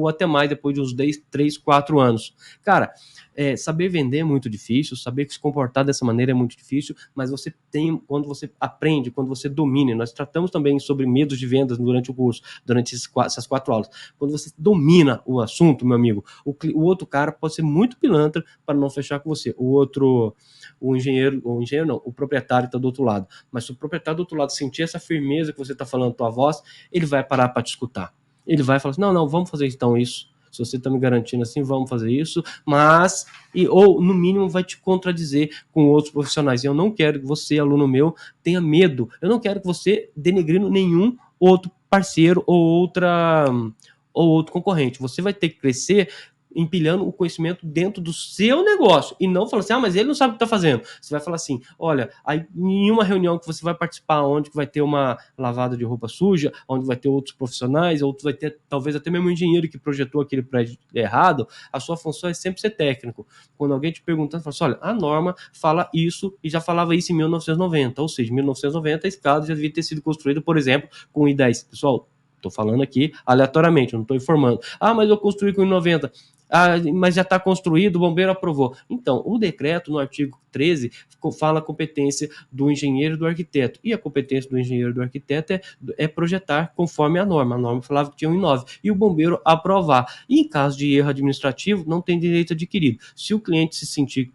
Speaker 1: até mais depois de uns 10, 3, 4 anos. Cara, saber vender é muito difícil, saber se comportar dessa maneira é muito difícil, mas você tem, quando você aprende, quando você domina, nós tratamos também sobre medos de vendas durante o curso, durante essas 4 aulas. Quando você domina o assunto, meu amigo, o outro cara pode ser muito pilantra para não fechar com você. O proprietário está do outro lado. Mas se o proprietário do outro lado sentir essa firmeza que você está falando, tua voz, ele vai parar para te escutar. Ele vai falar assim, não, vamos fazer então isso. Se você está me garantindo assim, vamos fazer isso, ou no mínimo vai te contradizer com outros profissionais. E eu não quero que você, aluno meu, tenha medo. Eu não quero que você denegrindo nenhum outro parceiro ou outro concorrente. Você vai ter que crescer empilhando o conhecimento dentro do seu negócio e não falar assim, mas ele não sabe o que está fazendo. Você vai falar assim, olha, aí em uma reunião que você vai participar, onde vai ter uma lavada de roupa suja, onde vai ter outros profissionais, outros vai ter talvez até mesmo um engenheiro que projetou aquele prédio errado, a sua função é sempre ser técnico. Quando alguém te perguntando, fala assim, olha, a norma fala isso e já falava isso em 1990, ou seja, em 1990 a escada já devia ter sido construída, por exemplo, com I10. Pessoal, estou falando aqui aleatoriamente, eu não estou informando. Mas eu construí com I90. Mas já está construído, o bombeiro aprovou. Então, o decreto, no artigo 13, fala a competência do engenheiro e do arquiteto. E a competência do engenheiro e do arquiteto é projetar conforme a norma. A norma falava que tinha 1,9. E o bombeiro aprovar. E em caso de erro administrativo, não tem direito adquirido. Se o cliente se sentir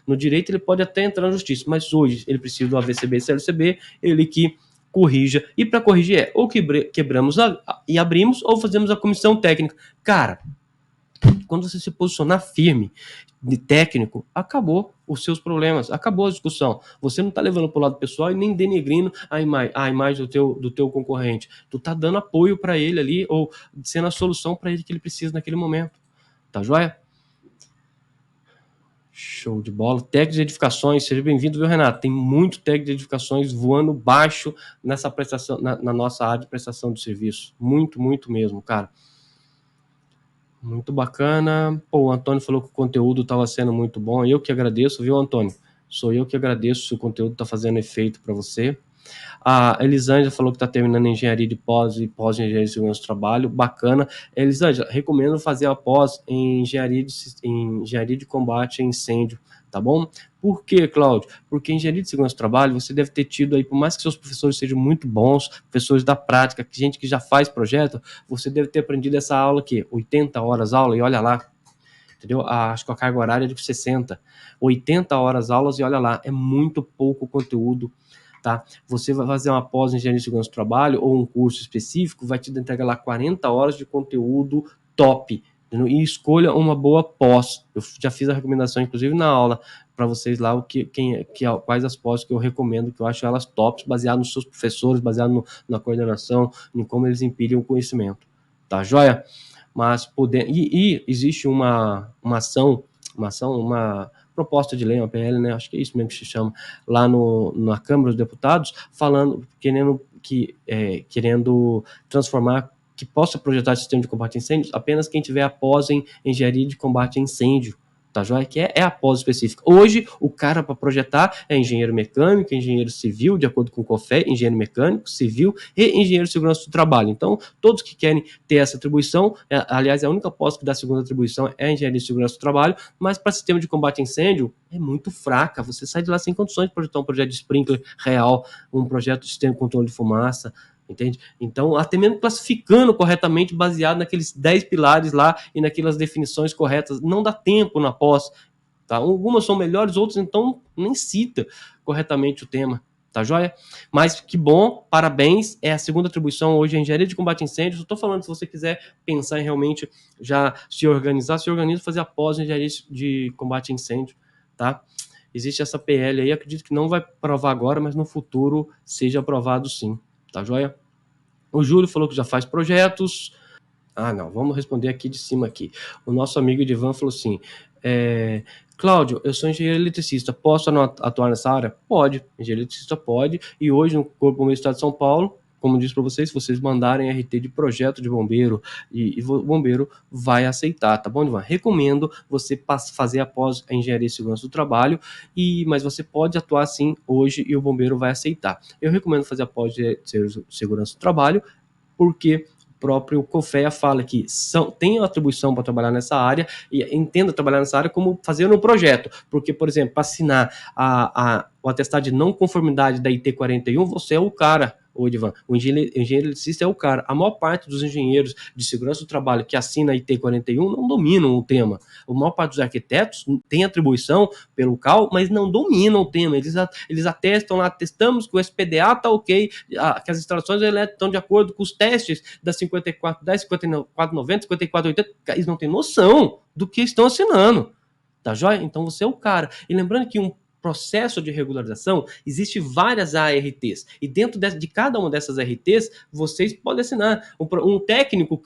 Speaker 1: No direito ele pode até entrar na justiça, mas hoje ele precisa do AVCB e CLCB, ele que corrija, e para corrigir ou quebramos e abrimos, ou fazemos a comissão técnica. Cara, quando você se posicionar firme de técnico, acabou os seus problemas, acabou a discussão. Você não está levando para o lado pessoal e nem denegrindo a imagem do teu concorrente. Tu está dando apoio para ele ali, ou sendo a solução para ele que ele precisa naquele momento. Tá joia? Show de bola. Técnico de edificações, seja bem-vindo, viu, Renato? Tem muito técnico de edificações voando baixo nessa prestação, na nossa área de prestação de serviço. Muito, muito mesmo, cara. Muito bacana. Pô, o Antônio falou que o conteúdo estava sendo muito bom. Eu que agradeço, viu, Antônio? Sou eu que agradeço se o conteúdo está fazendo efeito para você. A Elisângela falou que está terminando engenharia de pós e pós-engenharia de segurança do trabalho. Bacana. Elisângela, recomendo fazer a pós em engenharia de combate a incêndio, tá bom? Por quê, Cláudio? Porque em engenharia de segurança do trabalho você deve ter tido aí, por mais que seus professores sejam muito bons, professores da prática, gente que já faz projeto, você deve ter aprendido essa aula aqui, 80 horas aula, e olha lá, entendeu? Acho que a carga horária é de 60, 80 horas aulas, e olha lá, é muito pouco conteúdo, tá? Você vai fazer uma pós em engenharia de segurança do trabalho ou um curso específico, vai te entregar lá 40 horas de conteúdo top, entendeu? E escolha uma boa pós. Eu já fiz a recomendação, inclusive, na aula, para vocês lá, quais as pós que eu recomendo, que eu acho elas tops, baseado nos seus professores, baseado na coordenação, em como eles empilham o conhecimento. Tá joia? Mas existe uma proposta de lei, uma PL, né? Acho que é isso mesmo que se chama, lá na Câmara dos Deputados, querendo transformar, que possa projetar sistema de combate a incêndios apenas quem tiver após em engenharia de combate a incêndio, tá joia? Que é a pós específica. Hoje, o cara para projetar é engenheiro mecânico, engenheiro civil, de acordo com o COFER, engenheiro mecânico, civil e engenheiro de segurança do trabalho. Então, todos que querem ter essa atribuição, aliás, a única pós que dá a segunda atribuição é a engenharia de segurança do trabalho, mas para sistema de combate a incêndio, é muito fraca. Você sai de lá sem condições de projetar um projeto de sprinkler real, um projeto de sistema de controle de fumaça, entende? Então, até mesmo classificando corretamente, baseado naqueles 10 pilares lá e naquelas definições corretas, não dá tempo na pós, tá? Algumas são melhores, outras então nem cita corretamente o tema, tá joia? Mas que bom, parabéns, é a segunda atribuição hoje em engenharia de combate a incêndios. Eu tô falando, se você quiser pensar em realmente já se organiza, fazer a pós em engenharia de combate a incêndio, tá? Existe essa PL aí, acredito que não vai provar agora, mas no futuro seja aprovado sim. Tá joia? O Júlio falou que já faz projetos. Não, vamos responder aqui de cima aqui. O nosso amigo Edivan falou assim, Cláudio, eu sou engenheiro eletricista, posso atuar nessa área? Pode, engenheiro eletricista pode, e hoje no Corpo Bombeiro do Estado de São Paulo, como eu disse para vocês, se vocês mandarem RT de projeto de bombeiro, e o bombeiro vai aceitar, tá bom, Ivan? Recomendo você fazer após a engenharia e segurança do trabalho, mas você pode atuar sim hoje e o bombeiro vai aceitar. Eu recomendo fazer após de segurança do trabalho, porque o próprio COFEA fala que tem atribuição para trabalhar nessa área e entenda trabalhar nessa área como fazer um projeto, porque, por exemplo, para assinar o atestado de não conformidade da IT 41, você é o cara, Edivan, o engenheiro eletricista é o cara. A maior parte dos engenheiros de segurança do trabalho que assina a IT 41 não dominam o tema. A maior parte dos arquitetos tem atribuição pelo CAL, mas não dominam o tema. Eles atestam lá, atestamos que o SPDA está ok, que as instalações elétricas estão de acordo com os testes da 5410, 5490, 5480. Eles não têm noção do que estão assinando. Tá joia? Então você é o cara. E lembrando que um processo de regularização, existe várias ARTs, e dentro de cada uma dessas ARTs, vocês podem assinar. Um técnico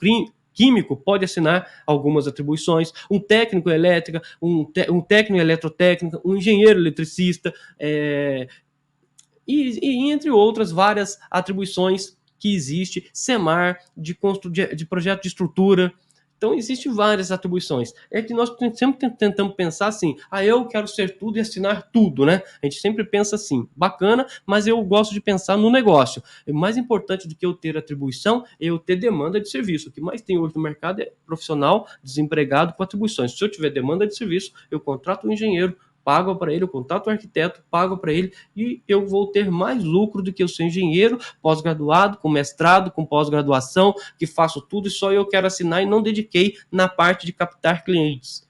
Speaker 1: químico pode assinar algumas atribuições, um técnico elétrica, um técnico eletrotécnica, um engenheiro eletricista, e entre outras várias atribuições que existe, SEMAR, de projeto de estrutura. Então, existem várias atribuições. É que nós sempre tentamos pensar assim, eu quero ser tudo e assinar tudo, né? A gente sempre pensa assim, bacana, mas eu gosto de pensar no negócio. O mais importante do que eu ter atribuição é eu ter demanda de serviço. O que mais tem hoje no mercado é profissional desempregado com atribuições. Se eu tiver demanda de serviço, eu contrato um engenheiro, pago para ele, eu contrato o arquiteto, pago para ele, e eu vou ter mais lucro do que eu ser engenheiro, pós-graduado, com mestrado, com pós-graduação, que faço tudo e só eu quero assinar e não dediquei na parte de captar clientes.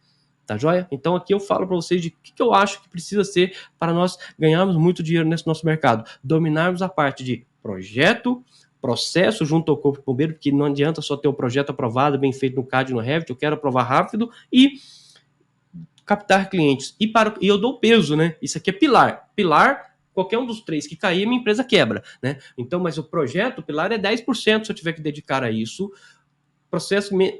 Speaker 1: Tá joia? Então aqui eu falo para vocês de o que eu acho que precisa ser para nós ganharmos muito dinheiro nesse nosso mercado. Dominarmos a parte de projeto, processo junto ao corpo de bombeiro, porque não adianta só ter o projeto aprovado, bem feito no CAD e no Revit, eu quero aprovar rápido, e captar clientes. E eu dou peso, né? Isso aqui é pilar. Pilar, qualquer um dos três que cair, minha empresa quebra, né? Então, mas o projeto, o pilar é 10% se eu tiver que dedicar a isso.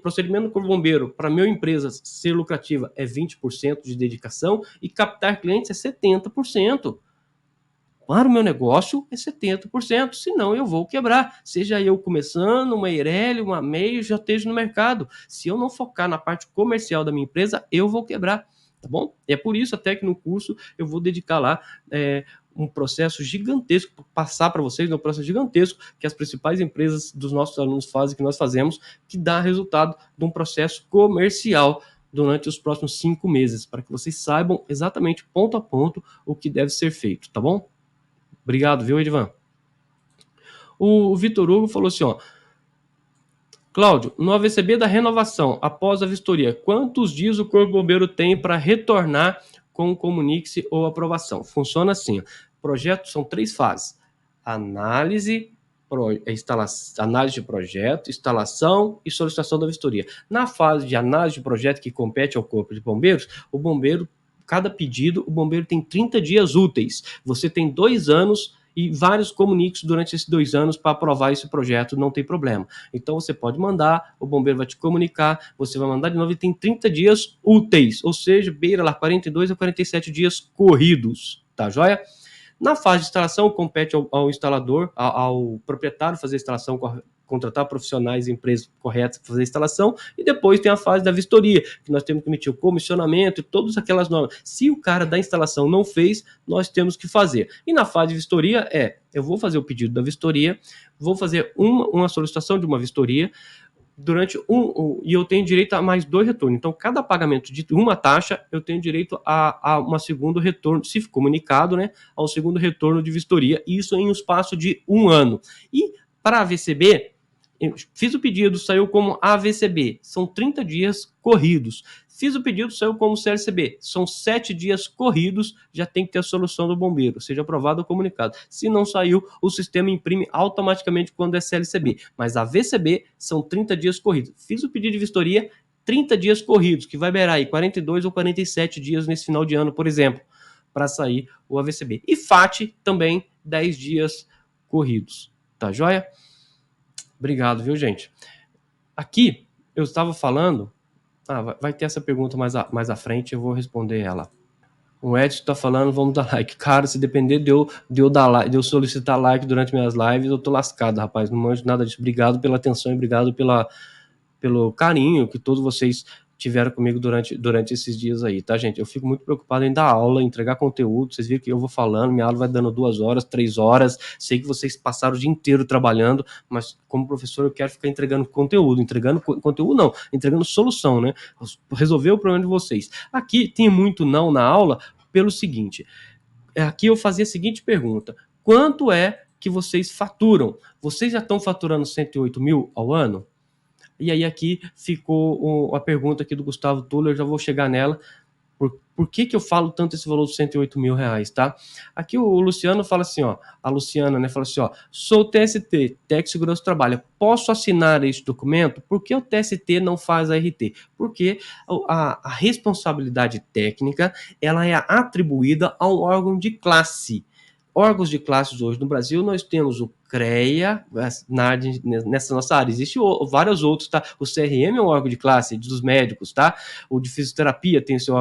Speaker 1: Procedimento do Corpo Bombeiro, para minha empresa ser lucrativa, é 20% de dedicação e captar clientes é 70%. Para o meu negócio é 70%, senão eu vou quebrar. Seja eu começando, uma Eireli, uma MEI, já esteja no mercado. Se eu não focar na parte comercial da minha empresa, eu vou quebrar, tá bom? É por isso até que no curso eu vou dedicar lá um processo gigantesco, passar para vocês, um processo gigantesco que as principais empresas dos nossos alunos fazem, que nós fazemos, que dá resultado de um processo comercial durante os próximos 5 meses, para que vocês saibam exatamente ponto a ponto o que deve ser feito, tá bom? Obrigado, viu, Edvan? O Vitor Hugo falou assim, ó. Cláudio, no AVCB da renovação, após a vistoria, quantos dias o Corpo Bombeiro tem para retornar com o comunique-se ou aprovação? Funciona assim, ó. Projeto são 3 fases. Análise de projeto, instalação e solicitação da vistoria. Na fase de análise de projeto que compete ao Corpo de Bombeiros, o bombeiro, cada pedido, o bombeiro tem 30 dias úteis. Você tem 2 anos e vários comuniques durante esses 2 anos para aprovar esse projeto, não tem problema. Então você pode mandar, o bombeiro vai te comunicar, você vai mandar de novo e tem 30 dias úteis, ou seja, beira lá 42 a 47 dias corridos, tá joia? Na fase de instalação, compete ao instalador, ao proprietário fazer a instalação, contratar profissionais e empresas corretas para fazer a instalação, e depois tem a fase da vistoria, que nós temos que emitir o comissionamento e todas aquelas normas. Se o cara da instalação não fez, nós temos que fazer. E na fase de vistoria eu vou fazer o pedido da vistoria, vou fazer uma solicitação de uma vistoria, e eu tenho direito a mais 2 retornos. Então, cada pagamento de uma taxa, eu tenho direito a um segundo retorno, se comunicado, né, a um segundo retorno de vistoria, isso em um espaço de 1 ano. E para a AVCB, fiz o pedido, saiu como AVCB, são 30 dias corridos. Fiz o pedido, saiu como CLCB, são 7 dias corridos, já tem que ter a solução do bombeiro, seja aprovado ou comunicado. Se não saiu, o sistema imprime automaticamente quando é CLCB, mas a VCB são 30 dias corridos. Fiz o pedido de vistoria, 30 dias corridos, que vai beirar aí 42 ou 47 dias nesse final de ano, por exemplo, para sair o AVCB. E FAT também, 10 dias corridos, tá joia? Obrigado, viu, gente? Aqui, eu estava falando... vai ter essa pergunta mais à frente, eu vou responder ela. O Edson está falando, vamos dar like. Cara, se depender de eu dar like, de eu solicitar like durante minhas lives, eu tô lascado, rapaz. Não manjo nada disso. Obrigado pela atenção e obrigado pelo carinho que todos vocês tiveram comigo durante esses dias aí, tá, gente? Eu fico muito preocupado em dar aula, entregar conteúdo. Vocês viram que eu vou falando, minha aula vai dando 2 horas, 3 horas. Sei que vocês passaram o dia inteiro trabalhando, mas como professor eu quero ficar entregando conteúdo. Entregando solução, né? Resolver o problema de vocês. Aqui tem muito não na aula pelo seguinte. Aqui eu fazia a seguinte pergunta. Quanto é que vocês faturam? Vocês já estão faturando 108 mil ao ano? E aí aqui ficou a pergunta aqui do Gustavo Tuller, eu já vou chegar nela. Por que eu falo tanto esse valor de 108 mil reais, tá? Aqui o Luciano fala assim, ó, a Luciana, né, fala assim, ó, sou TST, Técnico de Segurança do Trabalho, posso assinar este documento? Por que o TST não faz a RT? Porque a responsabilidade técnica, ela é atribuída a um órgão de classe. Órgãos de classes hoje no Brasil, nós temos o CREA, nessa nossa área, existem vários outros, tá? O CRM é um órgão de classe dos médicos, tá? O de fisioterapia tem seu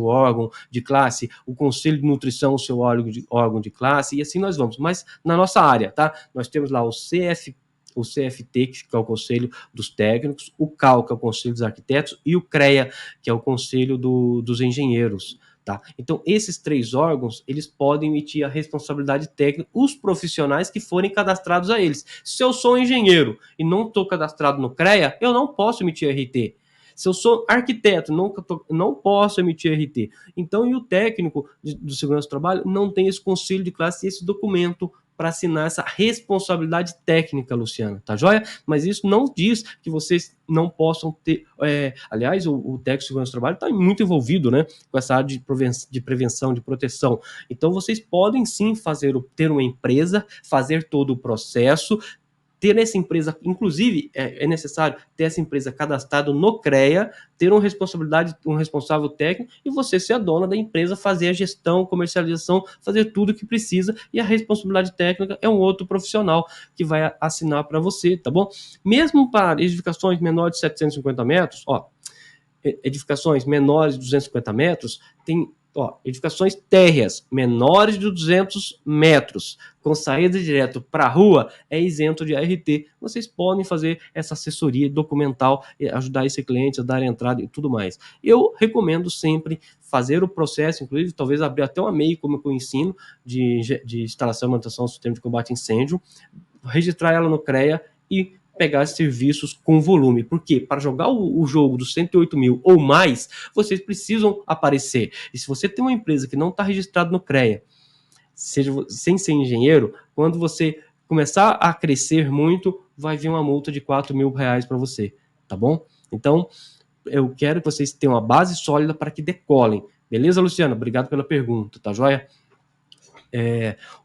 Speaker 1: órgão de classe, o Conselho de Nutrição, o seu órgão de classe, e assim nós vamos. Mas na nossa área, tá? Nós temos lá o CFT, que é o Conselho dos Técnicos, o CAL, que é o Conselho dos Arquitetos, e o CREA, que é o Conselho dos Engenheiros. Tá? Então, esses 3 órgãos, eles podem emitir a responsabilidade técnica, os profissionais que forem cadastrados a eles. Se eu sou um engenheiro e não estou cadastrado no CREA, eu não posso emitir RT. Se eu sou arquiteto, não posso emitir RT. Então, e o técnico do segurança do trabalho não tem esse conselho de classe e esse documento para assinar essa responsabilidade técnica, Luciana, tá joia? Mas isso não diz que vocês não possam ter... aliás, o técnico de segurança do trabalho está muito envolvido, né, com essa área de prevenção, de proteção. Então, vocês podem sim ter uma empresa, fazer todo o processo, ter essa empresa, inclusive, é necessário ter essa empresa cadastrada no CREA, ter uma responsabilidade, um responsável técnico, e você ser a dona da empresa, fazer a gestão, comercialização, fazer tudo o que precisa, e a responsabilidade técnica é um outro profissional que vai assinar para você, tá bom? Mesmo para edificações menores de 750 metros, edificações menores de 250 metros, tem edificações térreas menores de 200 metros, com saída direto para a rua, é isento de ART. Vocês podem fazer essa assessoria documental, ajudar esse cliente a dar entrada e tudo mais. Eu recomendo sempre fazer o processo, inclusive talvez abrir até uma MEI, como eu ensino, de instalação e manutenção do sistema de combate a incêndio, registrar ela no CREA e pegar serviços com volume. Por quê? Para jogar o jogo dos 108 mil ou mais, vocês precisam aparecer. E se você tem uma empresa que não está registrada no CREA, sem ser engenheiro, quando você começar a crescer muito, vai vir uma multa de 4 mil reais para você, tá bom? Então, eu quero que vocês tenham uma base sólida para que decolem. Beleza, Luciano? Obrigado pela pergunta, tá joia?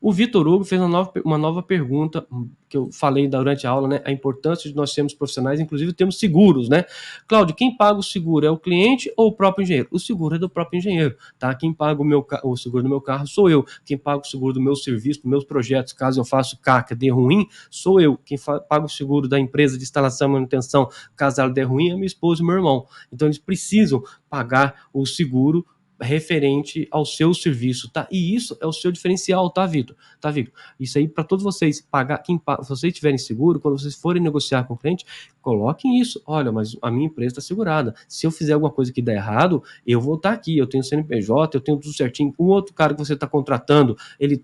Speaker 1: O Vitor Hugo fez uma nova pergunta que eu falei durante a aula, né? A importância de nós sermos profissionais, inclusive temos seguros, né? Cláudio, quem paga o seguro é o cliente ou o próprio engenheiro? O seguro é do próprio engenheiro, tá? Quem paga o seguro do meu carro sou eu. Quem paga o seguro do meu serviço, dos meus projetos, caso eu faça CAC, dê ruim, sou eu. Quem paga o seguro da empresa de instalação e manutenção, caso ela der ruim, é minha esposa e meu irmão. Então eles precisam pagar o seguro referente ao seu serviço, tá? E isso é o seu diferencial, tá, Vitor? Tá, Vitor? Isso aí para todos vocês pagar, se vocês tiverem seguro, quando vocês forem negociar com o cliente, coloquem isso. Olha, mas a minha empresa está segurada. Se eu fizer alguma coisa que der errado, eu vou estar aqui. Eu tenho CNPJ, eu tenho tudo certinho. O outro cara que você está contratando, ele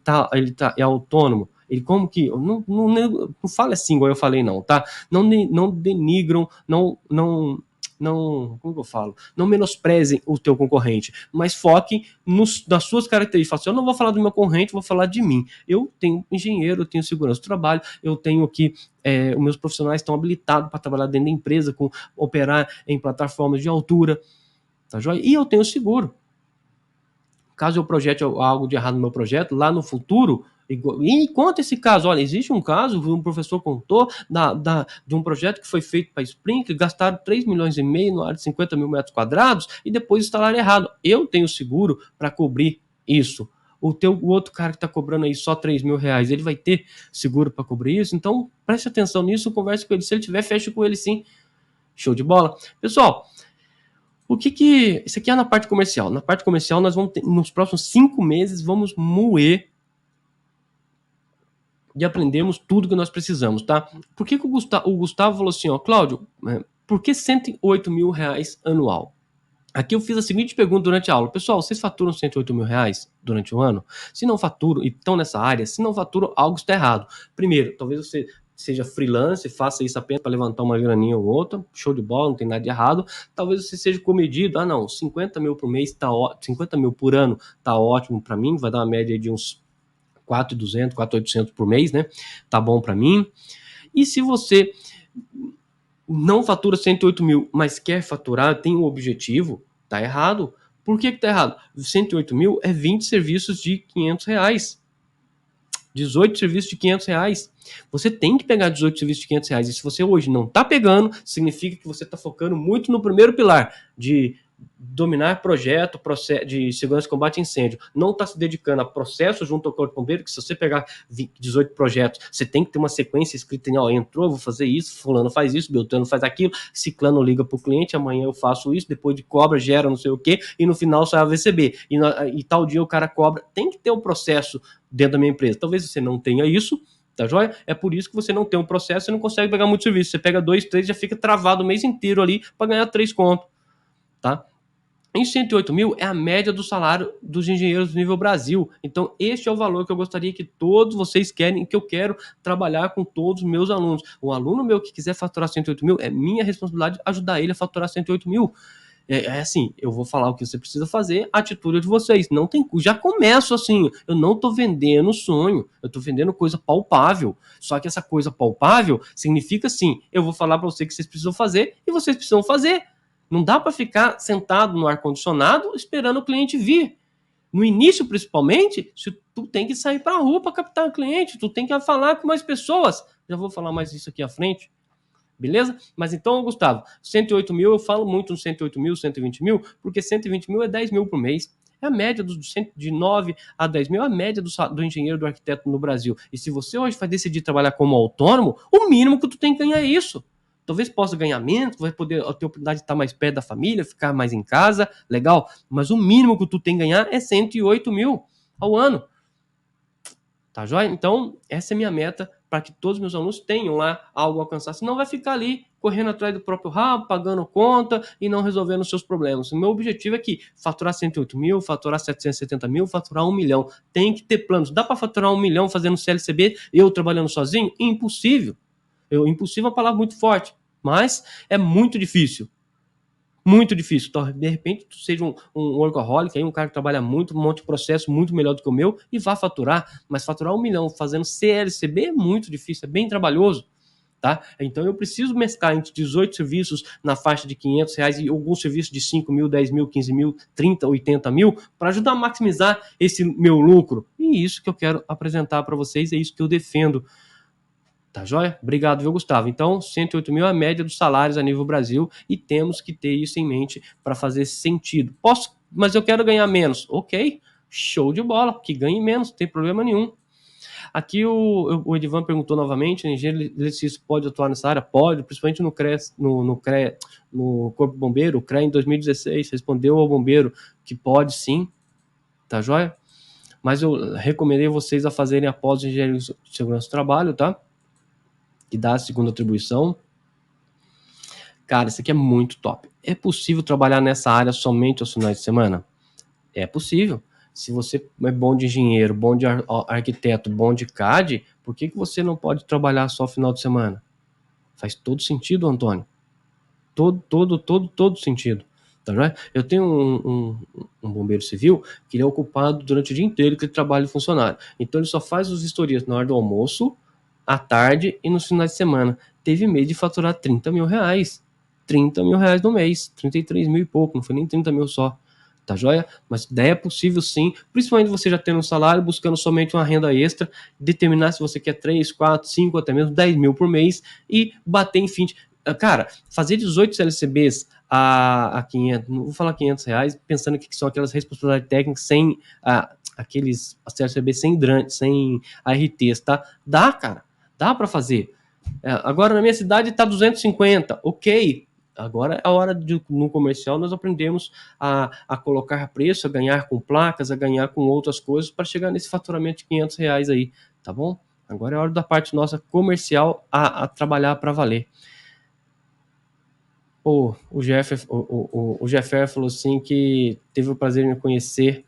Speaker 1: é autônomo. Ele como que não fala assim igual eu falei não, tá? Não denigram, como que eu falo? Não menosprezem o teu concorrente, mas foquem nas suas características. Assim, eu não vou falar do meu concorrente, vou falar de mim. Eu tenho engenheiro, eu tenho segurança do trabalho, eu tenho aqui, os meus profissionais estão habilitados para trabalhar dentro da empresa, operar em plataformas de altura, tá joia? E eu tenho seguro. Caso eu projete algo de errado no meu projeto, lá no futuro, e conta esse caso. Olha, existe um caso, um professor contou, de um projeto que foi feito para Sprinkler, gastaram 3 milhões e meio na área de 50 mil metros quadrados e depois instalaram errado. Eu tenho seguro para cobrir isso. O outro cara que está cobrando aí só 3 mil reais, ele vai ter seguro para cobrir isso? Então, preste atenção nisso, converse com ele. Se ele tiver, feche com ele sim. Show de bola. Pessoal, isso aqui é na parte comercial. Na parte comercial, nós vamos ter, nos próximos 5 meses, vamos moer e aprendermos tudo que nós precisamos, tá? Por que o Gustavo falou assim, Cláudio, por que 108 mil reais anual? Aqui eu fiz a seguinte pergunta durante a aula. Pessoal, vocês faturam 108 mil reais durante o ano? Se não faturam e estão nessa área, se não faturam, algo está errado. Primeiro, talvez você seja freelance, faça isso apenas para levantar uma graninha ou outra, show de bola, não tem nada de errado. Talvez você seja comedido, 50 mil por mês, 50 mil por ano tá ótimo para mim, vai dar uma média de uns 4.200, 4.800 por mês, né? Tá bom para mim. E se você não fatura 108 mil, mas quer faturar, tem um objetivo, tá errado. Por que tá errado? 108 mil é 20 serviços de 500 reais. 18 serviços de 500 reais. Você tem que pegar 18 serviços de 500 reais. E se você hoje não tá pegando, significa que você tá focando muito no primeiro pilar, de dominar projeto de segurança e combate a incêndio. Não está se dedicando a processo junto ao Corpo de Bombeiro, que se você pegar 18 projetos, você tem que ter uma sequência escrita em, entrou, vou fazer isso, fulano faz isso, Beltrano faz aquilo, ciclano liga para o cliente, amanhã eu faço isso, depois de cobra, gera não sei o quê, e no final sai a VCB. E tal dia o cara cobra. Tem que ter um processo dentro da minha empresa. Talvez você não tenha isso, tá joia? É por isso que você não tem um processo, você não consegue pegar muito serviço. Você pega 2, 3, já fica travado o mês inteiro ali para ganhar 3 contos. Tá? Em 108 mil é a média do salário dos engenheiros do nível Brasil. Então, este é o valor que eu gostaria que todos vocês querem, que eu quero trabalhar com todos os meus alunos. Um aluno meu que quiser faturar 108 mil, é minha responsabilidade ajudar ele a faturar 108 mil. É assim, eu vou falar o que você precisa fazer, a atitude é de vocês. Não tem, já começo assim, eu não tô vendendo sonho, eu tô vendendo coisa palpável. Só que essa coisa palpável significa assim, eu vou falar para você que vocês precisam fazer e vocês precisam fazer. Não dá para ficar sentado no ar-condicionado esperando o cliente vir. No início, principalmente, tu tem que sair para a rua para captar o cliente, tu tem que falar com mais pessoas. Já vou falar mais isso aqui à frente. Beleza? Mas então, Gustavo, 108 mil, eu falo muito no 108 mil, 120 mil, porque 120 mil é 10 mil por mês. É a média de 9 a 10 mil, é a média do engenheiro, do arquiteto no Brasil. E se você hoje vai decidir trabalhar como autônomo, o mínimo que tu tem que ganhar é isso. Talvez possa ganhar menos, vai poder ter a oportunidade de estar mais perto da família, ficar mais em casa, legal. Mas o mínimo que tu tem que ganhar é 108 mil ao ano. Tá joia? Então, essa é a minha meta para que todos os meus alunos tenham lá algo a alcançar. Senão vai ficar ali correndo atrás do próprio rabo, pagando conta e não resolvendo os seus problemas. O meu objetivo é que faturar 108 mil, faturar 770 mil, faturar 1 milhão. Tem que ter planos. Dá para faturar 1 milhão fazendo CLCB, eu trabalhando sozinho? Impossível. Impossível é uma palavra muito forte, mas é muito difícil. Muito difícil. Então, de repente, tu seja um workaholic, aí, um cara que trabalha muito, um monte de processo muito melhor do que o meu e vá faturar. Mas faturar 1 milhão fazendo CLCB é muito difícil, é bem trabalhoso. Tá? Então, eu preciso mesclar entre 18 serviços na faixa de R$500 e alguns serviços de 5 mil, 10 mil, 15 mil, 30, 80 mil para ajudar a maximizar esse meu lucro. E isso que eu quero apresentar para vocês, é isso que eu defendo. Tá joia? Obrigado, viu, Gustavo? Então, 108 mil é a média dos salários a nível Brasil e temos que ter isso em mente para fazer sentido. Posso, mas eu quero ganhar menos. Ok, show de bola, que ganhe menos, não tem problema nenhum. Aqui o Edivan perguntou novamente, engenheiro eletricista pode atuar nessa área? Pode, principalmente no Corpo Bombeiro, o CREA em 2016 respondeu ao bombeiro que pode sim, tá joia? Mas eu recomendei vocês a fazerem após o engenheiro de segurança do trabalho, tá? Que dá a segunda atribuição. Cara, isso aqui é muito top. É possível trabalhar nessa área somente aos finais de semana? É possível. Se você é bom de engenheiro, bom de arquiteto, bom de CAD, por que você não pode trabalhar só final de semana? Faz todo sentido, Antônio. Todo sentido. Tá, não é? Eu tenho um bombeiro civil que ele é ocupado durante o dia inteiro, que ele trabalha de funcionário. Então ele só faz os vistorias na hora do almoço, à tarde e nos finais de semana. Teve mês de faturar 30 mil reais. 30 mil reais no mês. 33 mil e pouco, não foi nem 30 mil só. Tá joia? Mas é possível sim, principalmente você já tendo um salário, buscando somente uma renda extra, determinar se você quer 3, 4, 5, até mesmo 10 mil por mês e bater em fim. Cara, fazer 18 CLCBs a 500, não vou falar 500 reais, pensando que são aquelas responsabilidades técnicas sem aqueles CLCBs sem ARTs, tá? Dá, cara, dá para fazer. Agora na minha cidade tá 250, ok. Agora é a hora de, no comercial, nós aprendemos a colocar preço, a ganhar com placas, a ganhar com outras coisas para chegar nesse faturamento de 500 reais aí, tá bom? Agora é a hora da parte nossa comercial a trabalhar para valer. O Jeffer falou assim que teve o prazer em me conhecer,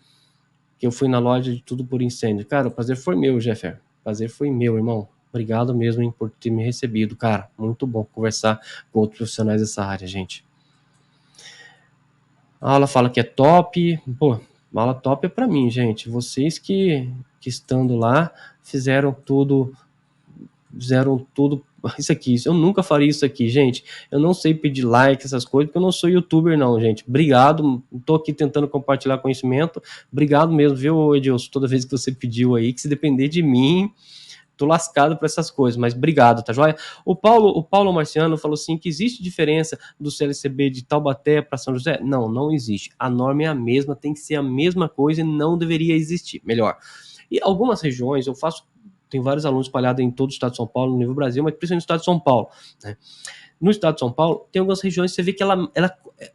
Speaker 1: que eu fui na loja de Tudo por Incêndio. Cara, o prazer foi meu, Jeffer. O prazer foi meu, irmão. Obrigado mesmo, hein, por ter me recebido, cara. Muito bom conversar com outros profissionais dessa área, gente. A aula fala que é top. Pô, a aula top é para mim, gente. Vocês que estando lá fizeram tudo isso aqui. Eu nunca faria isso aqui, gente. Eu não sei pedir like, essas coisas, porque eu não sou youtuber, não, gente. Obrigado. Tô aqui tentando compartilhar conhecimento. Obrigado mesmo, viu, Edilson? Toda vez que você pediu aí, que se depender de mim, tô lascado para essas coisas, mas obrigado, tá joia? O Paulo Marciano falou assim que existe diferença do CLCB de Taubaté para São José? Não, não existe. A norma é a mesma, tem que ser a mesma coisa e não deveria existir. Melhor. E algumas regiões, tem vários alunos espalhados em todo o estado de São Paulo, no nível Brasil, mas principalmente no estado de São Paulo, né? No estado de São Paulo, tem algumas regiões que você vê que ela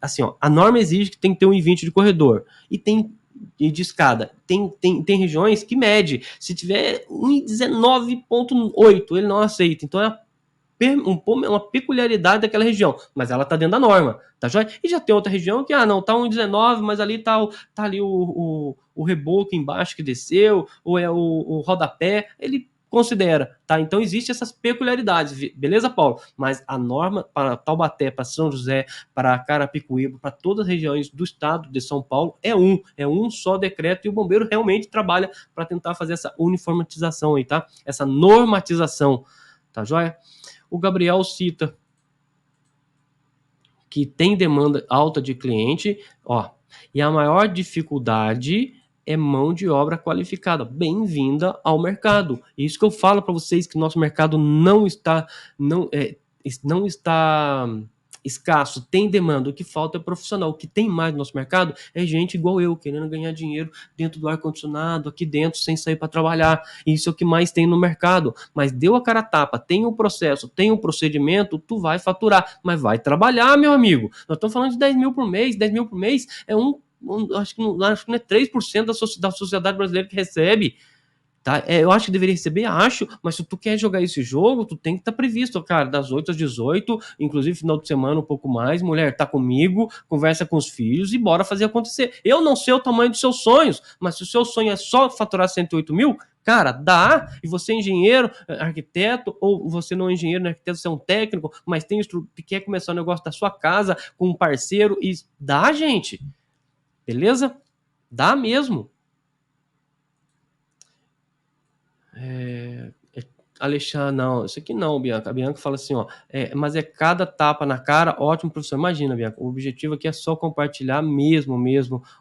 Speaker 1: assim, ó, a norma exige que tem que ter 1,20 de corredor. E tem de escada. Tem regiões que mede. Se tiver 1,19,8, ele não aceita. Então é uma peculiaridade daquela região, mas ela tá dentro da norma, tá joia? E já tem outra região que, não, tá 1,19, mas ali tá ali o reboco embaixo que desceu, ou é o rodapé, ele considera, tá? Então existe essas peculiaridades, beleza, Paulo? Mas a norma para Taubaté, para São José, para Carapicuíba, para todas as regiões do estado de São Paulo é um só decreto, e o bombeiro realmente trabalha para tentar fazer essa uniformização aí, tá? Essa normatização, tá joia? O Gabriel cita que tem demanda alta de cliente, ó, e a maior dificuldade é mão de obra qualificada. Bem-vinda ao mercado. Isso que eu falo para vocês, que nosso mercado não está escasso, tem demanda. O que falta é profissional. O que tem mais no nosso mercado é gente igual eu, querendo ganhar dinheiro dentro do ar-condicionado, aqui dentro, sem sair para trabalhar. Isso é o que mais tem no mercado. Mas deu a cara a tapa, tem um processo, tem um procedimento, tu vai faturar, mas vai trabalhar, meu amigo. Nós estamos falando de 10 mil por mês. 10 mil por mês é acho que não é 3% da sociedade brasileira que recebe. Tá? Eu acho que deveria receber, mas se tu quer jogar esse jogo, tu tem que estar previsto, cara, das 8 às 18, inclusive final de semana um pouco mais, mulher, tá comigo, conversa com os filhos e bora fazer acontecer. Eu não sei o tamanho dos seus sonhos, mas se o seu sonho é só faturar 108 mil, cara, dá, e você é engenheiro, arquiteto, ou você não é engenheiro, não é arquiteto, você é um técnico, mas quer começar o negócio da sua casa com um parceiro, e dá, gente, beleza? Dá mesmo. Alexandre, não, isso aqui não, Bianca. A Bianca fala assim, ó, mas é cada tapa na cara, ótimo, professor. Imagina, Bianca, o objetivo aqui é só compartilhar mesmo,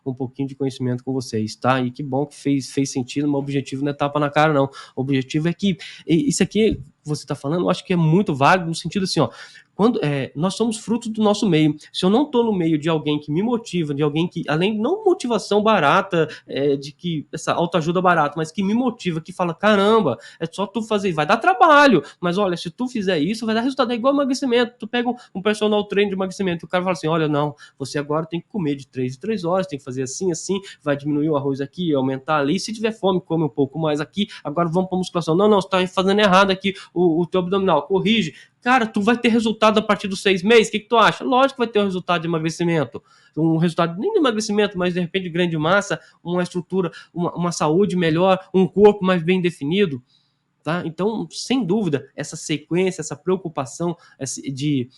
Speaker 1: um pouquinho de conhecimento com vocês, tá? E que bom que fez sentido, mas o objetivo não é tapa na cara, não. O objetivo é que, isso aqui que você está falando, eu acho que é muito válido no sentido assim, ó, nós somos frutos do nosso meio. Se eu não estou no meio de alguém que me motiva, de alguém que, além, não motivação barata, de que essa autoajuda barata, mas que me motiva, que fala, caramba, é só tu fazer, vai dar trabalho, mas olha, se tu fizer isso, vai dar resultado, é igual emagrecimento. Tu pega um personal trainer de emagrecimento, e o cara fala assim, olha, não, você agora tem que comer de 3 em 3 horas, tem que fazer assim, vai diminuir o arroz aqui, aumentar ali, se tiver fome, come um pouco mais aqui, agora vamos pra musculação. Não, você tá fazendo errado aqui o teu abdominal, corrige. Cara, tu vai ter resultado a partir dos 6 meses, o que tu acha? Lógico que vai ter um resultado de emagrecimento, um resultado nem de emagrecimento, mas de repente de grande massa, uma estrutura, uma saúde melhor, um corpo mais bem definido, tá? Então, sem dúvida, essa sequência, essa preocupação de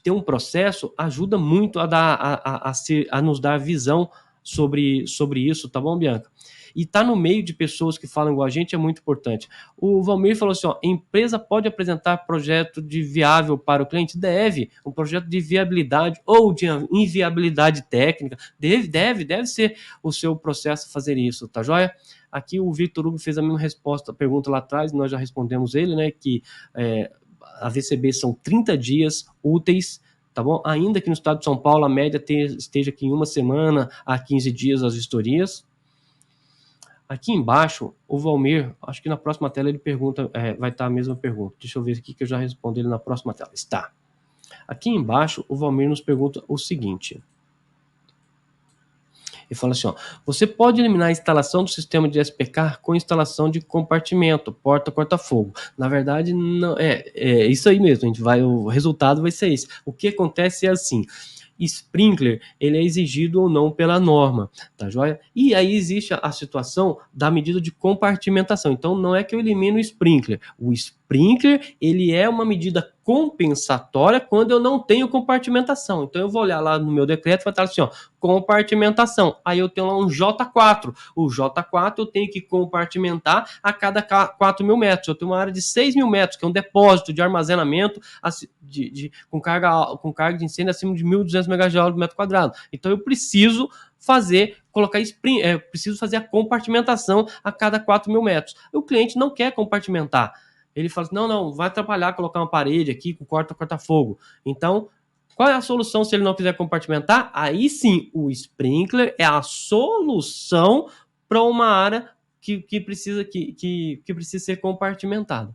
Speaker 1: ter um processo ajuda muito a nos dar visão sobre isso, tá bom, Bianca? E tá no meio de pessoas que falam igual a gente é muito importante. O Valmir falou assim, ó, a empresa pode apresentar projeto de viável para o cliente? Deve, um projeto de viabilidade ou de inviabilidade técnica, deve ser o seu processo fazer isso, tá joia? Aqui o Victor Hugo fez a mesma pergunta lá atrás, nós já respondemos ele, né, que a VCB são 30 dias úteis, tá bom? Ainda que no estado de São Paulo a média esteja aqui em 1 semana a 15 dias as vistorias. Aqui embaixo, o Valmir, acho que na próxima tela ele pergunta, vai estar a mesma pergunta. Deixa eu ver aqui que eu já respondo ele na próxima tela. Está. Aqui embaixo, o Valmir nos pergunta o seguinte. Ele fala assim, ó, você pode eliminar a instalação do sistema de SPK com instalação de compartimento, porta corta-fogo. Na verdade, não é isso aí mesmo, o resultado vai ser esse. O que acontece é assim, sprinkler, ele é exigido ou não pela norma, tá joia? E aí existe a situação da medida de compartimentação. Então, não é que eu elimino o sprinkler. O sprinkler, ele é uma medida compensatória quando eu não tenho compartimentação. Então, eu vou olhar lá no meu decreto e vai estar assim, ó, compartimentação. Aí eu tenho lá um J4. O J4 eu tenho que compartimentar a cada 4 mil metros. Eu tenho uma área de 6 mil metros, que é um depósito de armazenamento com carga de incêndio acima de 1.200 MJ por metro quadrado. Então eu preciso preciso fazer a compartimentação a cada 4 mil metros. O cliente não quer compartimentar. Ele fala assim, não, vai atrapalhar colocar uma parede aqui com corta-fogo. Então, qual é a solução se ele não quiser compartimentar? Aí sim, o sprinkler é a solução para uma área que precisa ser compartimentada.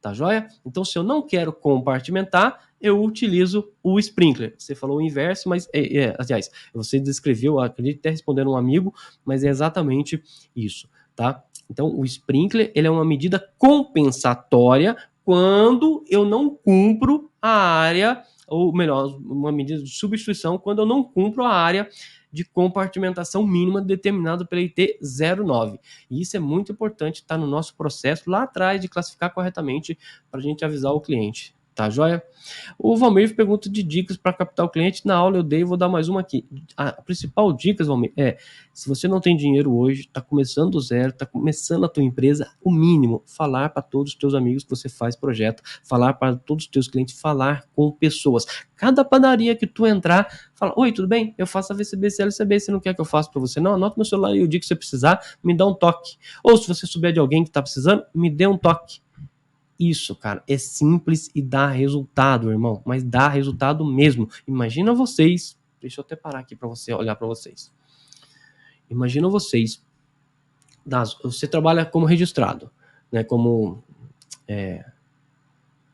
Speaker 1: Tá joia? Então, se eu não quero compartimentar, eu utilizo o sprinkler. Você falou o inverso, mas, aliás, você descreveu, acredito até respondendo um amigo, mas é exatamente isso, tá? Então, o sprinkler, ele é uma medida compensatória quando eu não cumpro a área, ou melhor, uma medida de substituição quando eu não cumpro a área de compartimentação mínima determinado pela IT 09. E isso é muito importante, está no nosso processo lá atrás de classificar corretamente para a gente avisar o cliente. Tá joia? O Valmir pergunta de dicas para captar o cliente. Na aula eu dei, vou dar mais uma aqui. A principal dica, Valmir, se você não tem dinheiro hoje, está começando do zero, está começando a tua empresa, o mínimo, falar para todos os teus amigos que você faz projeto, falar para todos os teus clientes, falar com pessoas. Cada padaria que tu entrar, fala, oi, tudo bem? Eu faço a VCB, CLCB, você não quer que eu faça para você? Não, anota meu celular e o dia que você precisar, me dá um toque. Ou se você souber de alguém que está precisando, me dê um toque. Isso, cara, é simples e dá resultado, irmão, mas dá resultado mesmo. Imagina vocês, deixa eu até parar aqui para você olhar para vocês. Imagina vocês, você trabalha como registrado, né,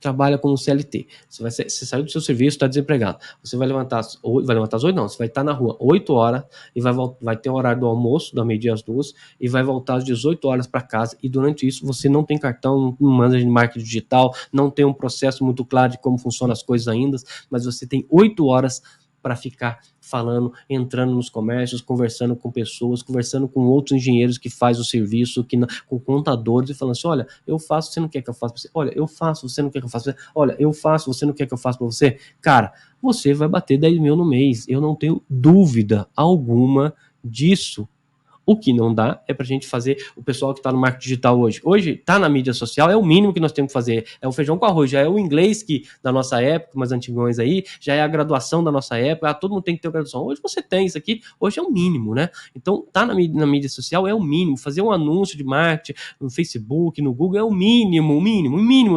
Speaker 1: trabalha como CLT. Você saiu do seu serviço, está desempregado. Você vai levantar às 8, não, você vai estar na rua 8 horas e vai ter o horário do almoço, da meio-dia às 2, e vai voltar às 18 horas para casa, e durante isso você não tem cartão, não manda de marketing digital, não tem um processo muito claro de como funcionam as coisas ainda, mas você tem 8 horas para ficar falando, entrando nos comércios, conversando com pessoas, conversando com outros engenheiros que fazem o serviço, com contadores, e falando assim, olha, eu faço, você não quer que eu faça para você? Olha, eu faço, você não quer que eu faça para você? Olha, eu faço, você não quer que eu faça para você? Cara, você vai bater 10 mil no mês, eu não tenho dúvida alguma disso. O que não dá é pra gente fazer o pessoal que está no marketing digital hoje. Hoje, tá na mídia social, é o mínimo que nós temos que fazer. É o feijão com arroz, já é o inglês que da nossa época, mais antigões aí, já é a graduação da nossa época, todo mundo tem que ter graduação. Hoje você tem isso aqui, hoje é o mínimo, né? Então, tá na mídia social é o mínimo. Fazer um anúncio de marketing no Facebook, no Google, é o mínimo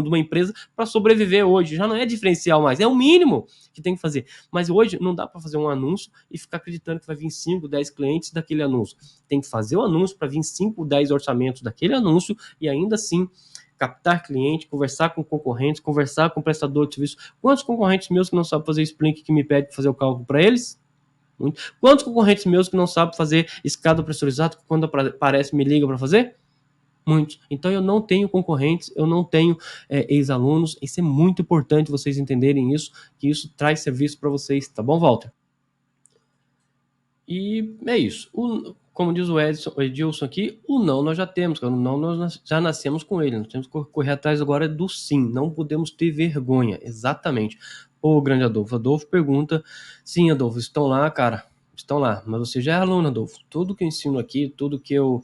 Speaker 1: de uma empresa para sobreviver hoje. Já não é diferencial mais, é o mínimo que tem que fazer. Mas hoje não dá para fazer um anúncio e ficar acreditando que vai vir 5, 10 clientes daquele anúncio. Tem que fazer o anúncio para vir 5, 10 orçamentos daquele anúncio e ainda assim captar cliente, conversar com concorrentes, conversar com prestador de serviço. Quantos concorrentes meus que não sabem fazer Splink que me pede para fazer o cálculo para eles? Muito. Quantos concorrentes meus que não sabem fazer escada pressurizada que quando aparece me liga para fazer? Muitos. Então eu não tenho concorrentes, eu não tenho ex-alunos. Isso é muito importante vocês entenderem isso, que isso traz serviço para vocês, tá bom, Walter? E é isso. Como diz o Edilson aqui, o não nós já temos, o não nós já nascemos com ele, nós temos que correr atrás agora do sim, não podemos ter vergonha, exatamente. Ô, grande Adolfo, Adolfo pergunta, sim, Adolfo, estão lá, cara, estão lá, mas você já é aluno, Adolfo, tudo que eu ensino aqui, tudo que eu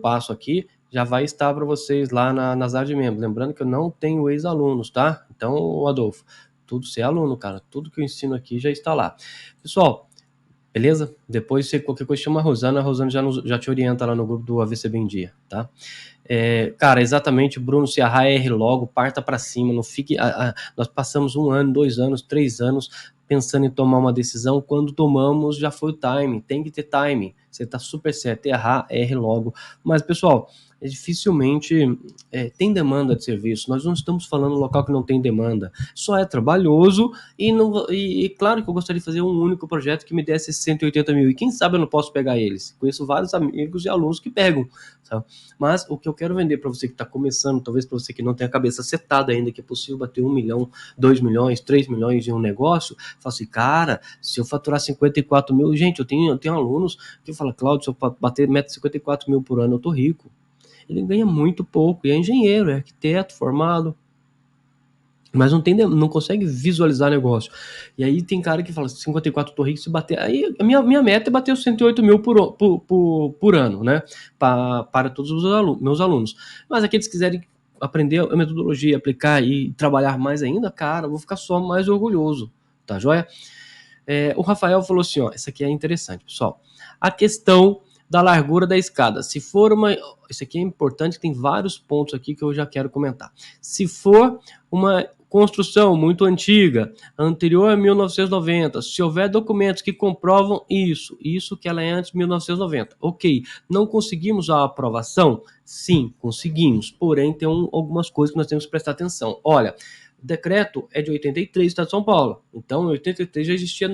Speaker 1: passo aqui, já vai estar para vocês lá nas áreas de membros, lembrando que eu não tenho ex-alunos, tá? Então, Adolfo, tudo ser aluno, cara, tudo que eu ensino aqui já está lá. Pessoal, beleza? Depois, se qualquer coisa, chama a Rosana já te orienta lá no grupo do AVCB em Dia, tá? Cara, exatamente, Bruno, se arra R logo, parta para cima, não fique... nós passamos 1 ano, 2 anos, 3 anos pensando em tomar uma decisão, quando tomamos já foi o time, tem que ter time, você tá super certo, errar, R logo. Mas, pessoal, dificilmente tem demanda de serviço, nós não estamos falando um local que não tem demanda, só é trabalhoso e claro que eu gostaria de fazer um único projeto que me desse 180 mil, e quem sabe eu não posso pegar eles, conheço vários amigos e alunos que pegam, sabe? Mas o que eu quero vender para você que está começando, talvez para você que não tem a cabeça setada ainda, que é possível bater 1 milhão, 2 milhões, 3 milhões em um negócio, falo assim, cara, se eu faturar 54 mil, gente, eu tenho alunos que falam, Cláudio, se eu bater meta 54 mil por ano, eu tô rico. Ele ganha muito pouco, e é engenheiro, é arquiteto, formado, mas não consegue visualizar negócio. E aí tem cara que fala, 54 tô rico, se bater... Aí a minha meta é bater os 108 mil por ano, né? Para todos os meus alunos. Mas aqueles que quiserem aprender a metodologia, aplicar e trabalhar mais ainda, cara, eu vou ficar só mais orgulhoso, tá joia? O Rafael falou assim, ó, essa aqui é interessante, pessoal. A questão da largura da escada. Se for isso aqui é importante, tem vários pontos aqui que eu já quero comentar. Se for uma construção muito antiga, anterior a 1990, se houver documentos que comprovam isso que ela é antes de 1990, ok. Não conseguimos a aprovação? Sim, conseguimos. Porém, tem algumas coisas que nós temos que prestar atenção. Olha, o decreto é de 83 do Estado de São Paulo. Então, em 83 já existia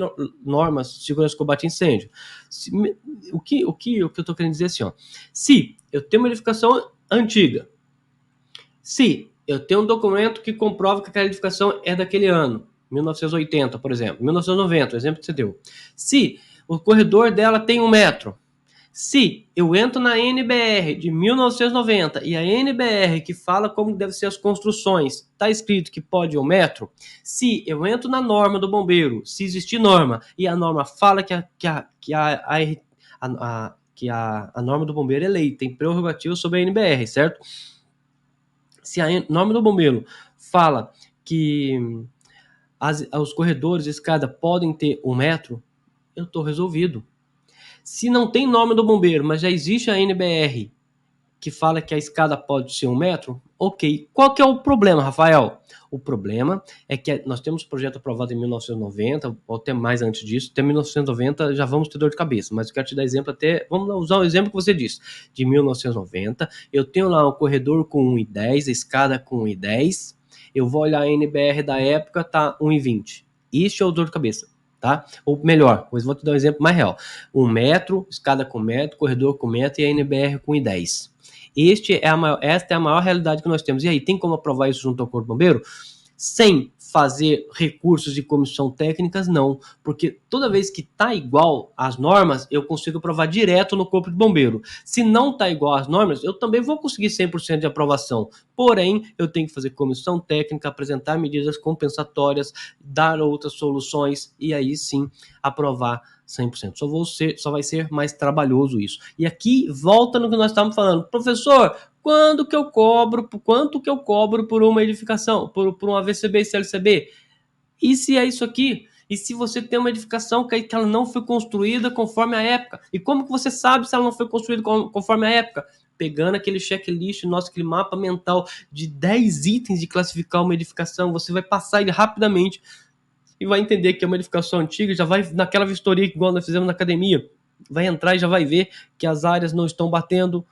Speaker 1: normas de segurança de combate a incêndio. O que eu estou querendo dizer assim, ó, se eu tenho uma edificação antiga, se eu tenho um documento que comprova que aquela edificação é daquele ano, 1980, por exemplo, 1990, o exemplo que você deu. Se o corredor dela tem 1 metro. Se eu entro na NBR de 1990 e a NBR que fala como devem ser as construções, está escrito que pode 1 metro, se eu entro na norma do bombeiro, se existir norma, e a norma fala que a norma do bombeiro é lei, tem prerrogativa sobre a NBR, certo? Se a norma do bombeiro fala que os corredores de escada podem ter 1 metro, eu estou resolvido. Se não tem norma do bombeiro, mas já existe a NBR que fala que a escada pode ser 1 metro, ok. Qual que é o problema, Rafael? O problema é que nós temos projeto aprovado em 1990, ou até mais antes disso, até 1990 já vamos ter dor de cabeça, mas eu quero te dar exemplo até, vamos usar o exemplo que você disse, de 1990, eu tenho lá um corredor com 1,10, a escada com 1,10, eu vou olhar a NBR da época, tá 1,20. Isso é o dor de cabeça. Tá? Ou melhor, mas vou te dar um exemplo mais real. 1 metro, escada com metro, corredor com metro e a NBR com 1,10. Esta é a maior realidade que nós temos. E aí, tem como aprovar isso junto ao Corpo de Bombeiro? Sem fazer recursos de comissão técnicas, não. Porque toda vez que está igual às normas, eu consigo aprovar direto no Corpo de Bombeiro. Se não está igual às normas, eu também vou conseguir 100% de aprovação. Porém, eu tenho que fazer comissão técnica, apresentar medidas compensatórias, dar outras soluções e aí sim aprovar 100%. Só vai ser mais trabalhoso isso. E aqui volta no que nós estávamos falando. Professor, quanto que eu cobro por uma edificação, por um AVCB e CLCB? E se é isso aqui? E se você tem uma edificação que ela não foi construída conforme a época? E como que você sabe se ela não foi construída conforme a época? Pegando aquele checklist, aquele mapa mental de 10 itens de classificar uma edificação, você vai passar ele rapidamente e vai entender que é uma edificação antiga, já vai naquela vistoria igual nós fizemos na academia, vai entrar e já vai ver que as áreas não estão batendo,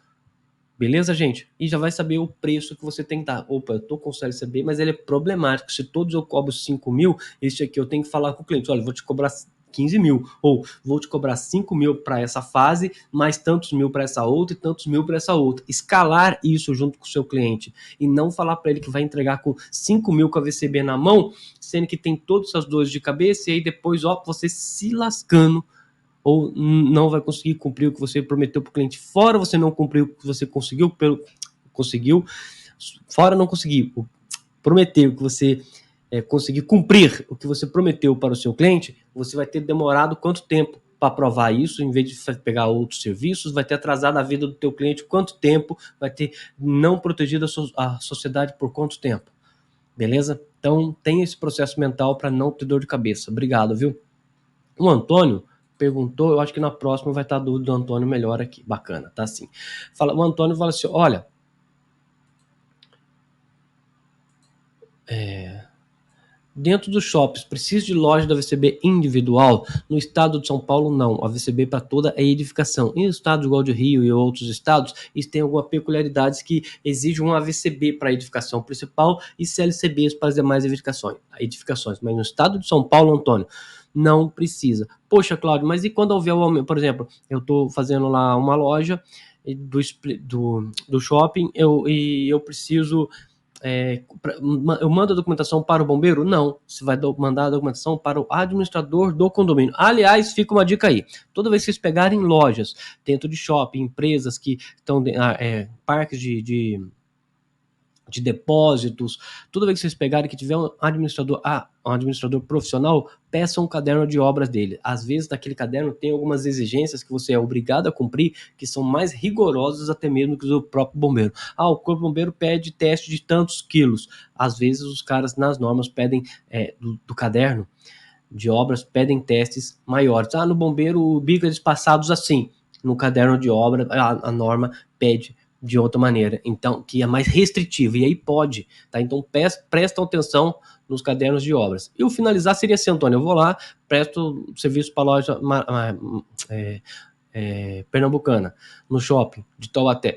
Speaker 1: beleza, gente? E já vai saber o preço que você tem que dar. Opa, eu tô com o CLCB, mas ele é problemático, se todos eu cobro 5 mil, este aqui eu tenho que falar com o cliente, olha, vou te cobrar 15 mil, ou vou te cobrar 5 mil para essa fase, mais tantos mil para essa outra e tantos mil para essa outra. Escalar isso junto com o seu cliente e não falar para ele que vai entregar com 5 mil com a VCB na mão, sendo que tem todas essas dores de cabeça e aí depois, você se lascando ou não vai conseguir cumprir o que você prometeu para o cliente. Fora você não cumpriu o que você fora não conseguir prometer o que você conseguir cumprir o que você prometeu para o seu cliente, você vai ter demorado quanto tempo para aprovar isso, em vez de pegar outros serviços, vai ter atrasado a vida do teu cliente quanto tempo, vai ter não protegido a sociedade por quanto tempo, beleza? Então, tem esse processo mental para não ter dor de cabeça. Obrigado, viu? O Antônio perguntou, eu acho que na próxima vai estar a dúvida do Antônio melhor aqui, bacana, tá assim. O Antônio fala assim, olha, dentro dos shoppings, precisa de loja da VCB individual? No estado de São Paulo, não. A VCB para toda é edificação. Em estados igual de Rio e outros estados, eles têm algumas peculiaridades que exigem uma VCB para a edificação principal e CLCBs para as demais edificações. Mas no estado de São Paulo, Antônio, não precisa. Poxa, Cláudio, mas e quando houver o aumento? Por exemplo, eu estou fazendo lá uma loja do shopping e eu preciso... eu mando a documentação para o bombeiro? Não, você vai mandar a documentação para o administrador do condomínio. Aliás, fica uma dica aí, toda vez que vocês pegarem lojas dentro de shopping, empresas que estão parques de depósitos, toda vez que vocês pegarem que tiver um administrador profissional, peçam um caderno de obras dele. Às vezes, naquele caderno tem algumas exigências que você é obrigado a cumprir, que são mais rigorosas até mesmo que o próprio bombeiro. O corpo bombeiro pede teste de tantos quilos. Às vezes, os caras nas normas pedem, do caderno de obras, pedem testes maiores. No bombeiro, o bico é passados assim. No caderno de obra, a norma pede de outra maneira, então, que é mais restritivo, e aí pode, tá? Então, prestam atenção nos cadernos de obras. E o finalizar seria assim, Antônio, eu vou lá, presto serviço para a loja pernambucana, no shopping de Taubaté,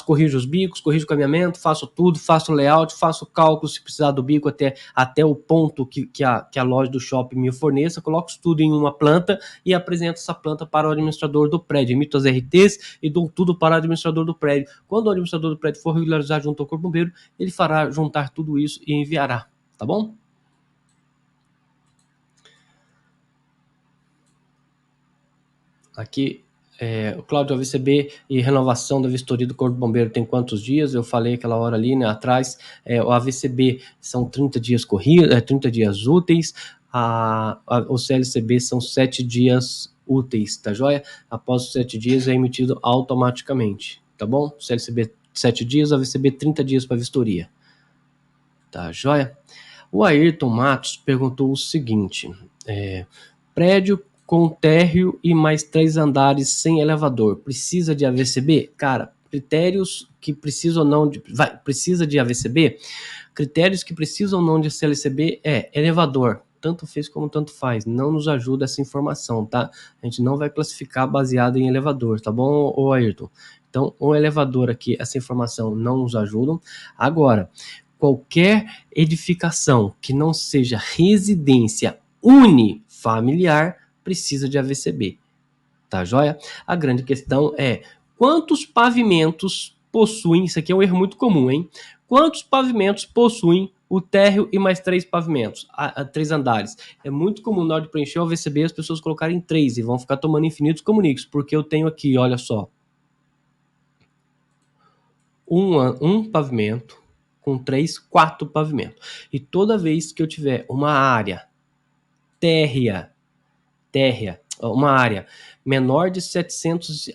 Speaker 1: corrijo os bicos, corrijo o caminhamento, faço tudo, faço layout, faço cálculo se precisar do bico até o ponto que a loja do shopping me forneça, coloco tudo em uma planta e apresento essa planta para o administrador do prédio, emito as RTs e dou tudo para o administrador do prédio. Quando o administrador do prédio for regularizar junto ao Corpo Bombeiro, ele fará juntar tudo isso e enviará, tá bom? Aqui, o Cláudio, AVCB e renovação da vistoria do Corpo de Bombeiro tem quantos dias? Eu falei aquela hora ali, né, atrás. O AVCB são 30 dias corridos, 30 dias úteis. O CLCB são 7 dias úteis, tá joia? Após os 7 dias é emitido automaticamente, tá bom? CLCB 7 dias, AVCB 30 dias para vistoria. Tá joia? O Ayrton Matos perguntou o seguinte: prédio com térreo e mais 3 andares sem elevador, precisa de AVCB? Cara, critérios que precisam ou não precisa de AVCB? Critérios que precisam ou não de CLCB elevador. Tanto fez como tanto faz. Não nos ajuda essa informação, tá? A gente não vai classificar baseado em elevador, tá bom, ô Ayrton? Então, o elevador aqui, essa informação não nos ajuda. Agora, qualquer edificação que não seja residência unifamiliar precisa de AVCB, tá joia? A grande questão é quantos pavimentos possuem, isso aqui é um erro muito comum, hein? Quantos pavimentos possuem o térreo e mais 3 pavimentos, 3 andares? É muito comum na hora de preencher o AVCB as pessoas colocarem 3 e vão ficar tomando infinitos comunicos, porque eu tenho aqui, olha só, um pavimento com 3, 4 pavimentos. E toda vez que eu tiver uma área térrea, uma área menor de 700,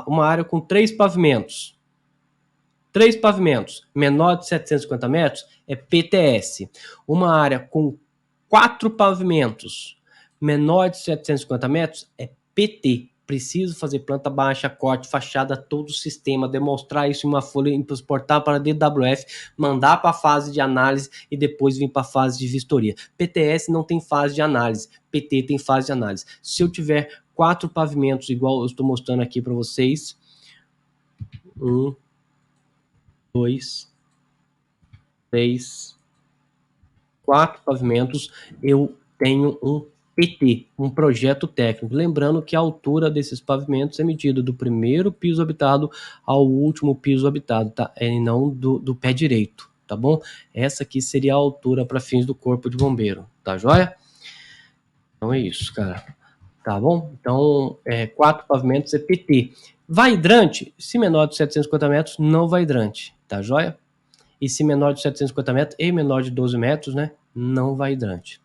Speaker 1: uma área com 3 pavimentos, menor de 750 metros, é PTS. Uma área com 4 pavimentos, menor de 750 metros, é PT. Preciso fazer planta baixa, corte, fachada, todo o sistema, demonstrar isso em uma folha, exportar para a DWF, mandar para a fase de análise e depois vir para a fase de vistoria. PTS não tem fase de análise, PT tem fase de análise. Se eu tiver 4 pavimentos, igual eu estou mostrando aqui para vocês, 1, 2, 3, 4 pavimentos, eu tenho um PT, um projeto técnico. Lembrando que a altura desses pavimentos é medida do primeiro piso habitado ao último piso habitado, tá? E não do pé direito, tá bom? Essa aqui seria a altura para fins do corpo de bombeiro, tá joia? Então é isso, cara. Tá bom? Então, 4 pavimentos é PT. Vai hidrante? Se menor de 750 metros, não vai hidrante, tá joia? E se menor de 750 metros e menor de 12 metros, né? Não vai hidrante.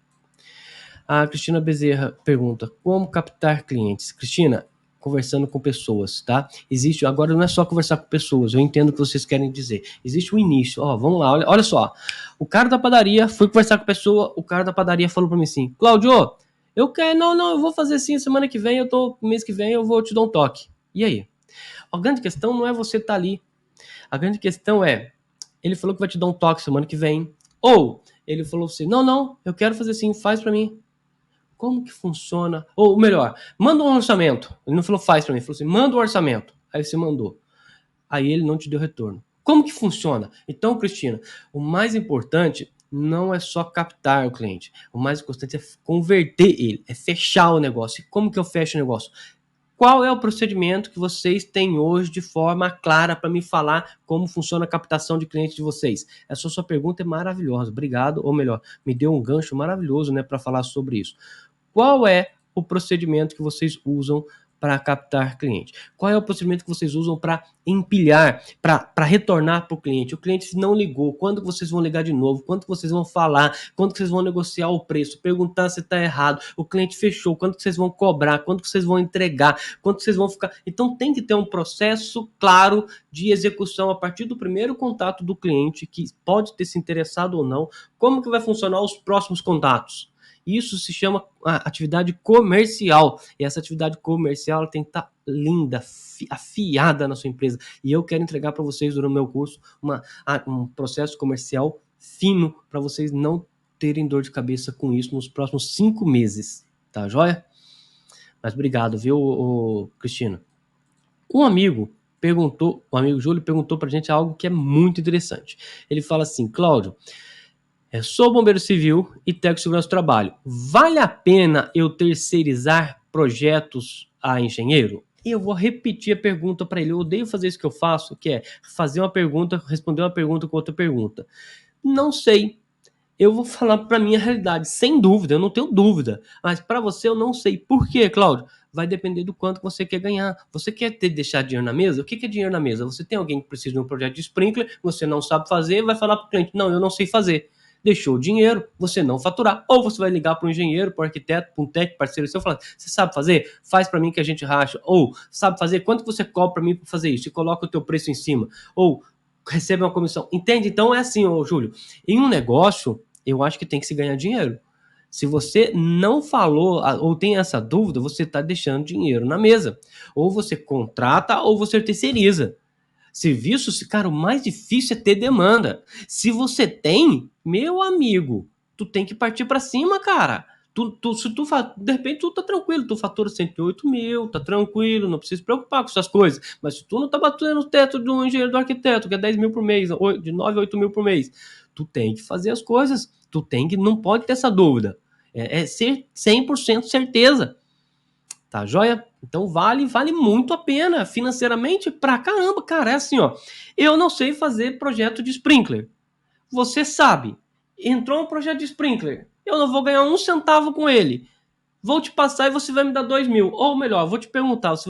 Speaker 1: A Cristina Bezerra pergunta: como captar clientes? Cristina, conversando com pessoas, tá? Existe, agora não é só conversar com pessoas, eu entendo o que vocês querem dizer. Existe o início, vamos lá, olha só. O cara da padaria foi conversar com a pessoa, o cara da padaria falou para mim assim: Cláudio, eu quero, não, eu vou fazer assim semana que vem, mês que vem eu vou te dar um toque. E aí? A grande questão não é você estar ali. A grande questão é, ele falou que vai te dar um toque semana que vem, ou ele falou assim: não, eu quero fazer assim, faz para mim. Como que funciona? Ou melhor, manda um orçamento. Ele não falou faz para mim, ele falou assim: manda um orçamento. Aí você mandou. Aí ele não te deu retorno. Como que funciona? Então, Cristina, o mais importante não é só captar o cliente. O mais importante é converter ele, é fechar o negócio. E como que eu fecho o negócio? Qual é o procedimento que vocês têm hoje de forma clara para me falar como funciona a captação de clientes de vocês? Essa sua pergunta é maravilhosa. Obrigado, ou melhor, me deu um gancho maravilhoso, né, para falar sobre isso. Qual é o procedimento que vocês usam para captar cliente? Qual é o procedimento que vocês usam para empilhar, para retornar para o cliente? O cliente não ligou, quando vocês vão ligar de novo? Quando vocês vão falar? Quando vocês vão negociar o preço? Perguntar se está errado? O cliente fechou, quando vocês vão cobrar? Quando vocês vão entregar? Quando vocês vão ficar... Então tem que ter um processo claro de execução a partir do primeiro contato do cliente, que pode ter se interessado ou não. Como que vai funcionar os próximos contatos? Isso se chama atividade comercial. E essa atividade comercial tem que estar linda, afiada na sua empresa. E eu quero entregar para vocês, durante o meu curso, um processo comercial fino para vocês não terem dor de cabeça com isso nos próximos 5 meses. Tá joia? Mas obrigado, viu, Cristina? O amigo Júlio perguntou para a gente algo que é muito interessante. Ele fala assim: Cláudio, sou bombeiro civil e técnico de segurança do trabalho. Vale a pena eu terceirizar projetos a engenheiro? E eu vou repetir a pergunta para ele. Eu odeio fazer isso que eu faço, que é fazer uma pergunta, responder uma pergunta com outra pergunta. Não sei. Eu vou falar para minha realidade, sem dúvida, eu não tenho dúvida. Mas para você eu não sei. Por quê, Cláudio? Vai depender do quanto você quer ganhar. Você quer deixar dinheiro na mesa? O que é dinheiro na mesa? Você tem alguém que precisa de um projeto de sprinkler, você não sabe fazer, vai falar para o cliente, não, eu não sei fazer. Deixou o dinheiro, você não faturar. Ou você vai ligar para um engenheiro, para um arquiteto, para um técnico, parceiro seu, falar, você sabe fazer? Faz para mim que a gente racha. Ou, sabe fazer? Quanto você cobra para mim para fazer isso? E coloca o teu preço em cima. Ou, recebe uma comissão. Entende? Então é assim, ô Júlio. Em um negócio, eu acho que tem que se ganhar dinheiro. Se você não falou ou tem essa dúvida, você está deixando dinheiro na mesa. Ou você contrata ou você terceiriza. Serviço, cara, o mais difícil é ter demanda. Se você tem, meu amigo, tu tem que partir para cima, cara. De repente tu tá tranquilo, tu fatura 108 mil, tá tranquilo, não precisa se preocupar com essas coisas. Mas se tu não tá batendo no teto de um engenheiro do arquiteto, que é 10 mil por mês, de 9 a 8 mil por mês, tu tem que fazer as coisas. Tu tem que, não pode ter essa dúvida. É ser 100% certeza. Tá joia? Então vale muito a pena financeiramente pra caramba, cara. É assim, ó. Eu não sei fazer projeto de sprinkler. Você sabe. Entrou um projeto de sprinkler. Eu não vou ganhar um centavo com ele. Vou te passar e você vai me dar 2 mil. Ou melhor, vou te perguntar. Você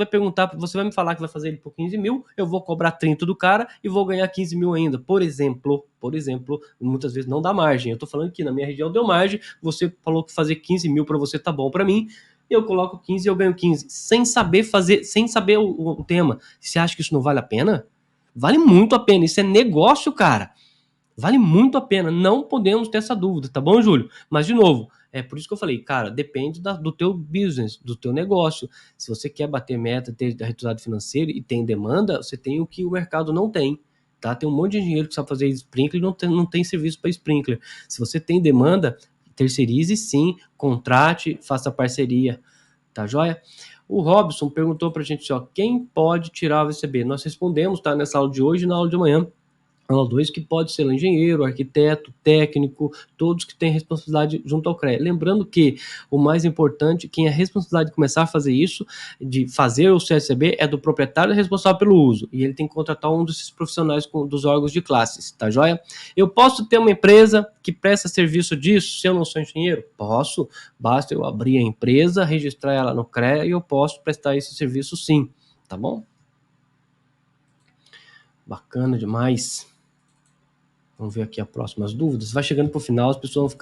Speaker 1: vai me falar que vai fazer ele por 15 mil. Eu vou cobrar 30 do cara e vou ganhar 15 mil ainda. Por exemplo, muitas vezes não dá margem. Eu tô falando que na minha região deu margem. Você falou que fazer 15 mil para você tá bom para mim. Eu coloco 15 e eu ganho 15. Sem saber fazer, sem saber o tema. Você acha que isso não vale a pena? Vale muito a pena. Isso é negócio, cara. Vale muito a pena. Não podemos ter essa dúvida, tá bom, Júlio? Mas, de novo, é por isso que eu falei, cara, depende do teu business, do teu negócio. Se você quer bater meta, ter resultado financeiro e tem demanda, você tem o que o mercado não tem. Tá? Tem um monte de engenheiro que sabe fazer sprinkler e não tem serviço para sprinkler. Se você tem demanda, terceirize sim, contrate, faça parceria. Tá joia? O Robson perguntou pra gente, ó, quem pode tirar o VCB? Nós respondemos, tá? Nessa aula de hoje e na aula de amanhã. Aula 2, que pode ser engenheiro, arquiteto, técnico, todos que têm responsabilidade junto ao CREA. Lembrando que o mais importante, quem é responsabilidade de começar a fazer isso, de fazer o CSCB, é do proprietário responsável pelo uso. E ele tem que contratar um desses profissionais dos órgãos de classes, tá joia? Eu posso ter uma empresa que presta serviço disso se eu não sou engenheiro? Posso, basta eu abrir a empresa, registrar ela no CREA e eu posso prestar esse serviço sim, tá bom? Bacana demais. Vamos ver aqui as próximas dúvidas. Vai chegando pro final, as pessoas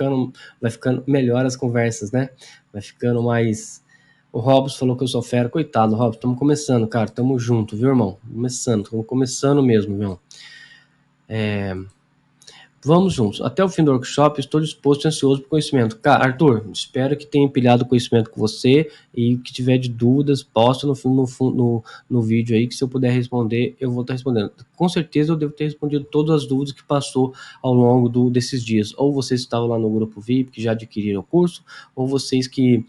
Speaker 1: vai ficando melhor as conversas, né? Vai ficando mais... O Robson falou que eu sou fera. Coitado, Robson, estamos começando, cara. Tamo junto, viu, irmão? Estamos começando mesmo, viu? Vamos juntos. Até o fim do workshop, estou disposto e ansioso por conhecimento. Cara, Arthur, espero que tenha empilhado conhecimento com você e que tiver de dúvidas, posta no vídeo aí, que se eu puder responder, eu vou estar respondendo. Com certeza eu devo ter respondido todas as dúvidas que passou ao longo desses dias. Ou vocês que estavam lá no grupo VIP, que já adquiriram o curso, ou vocês que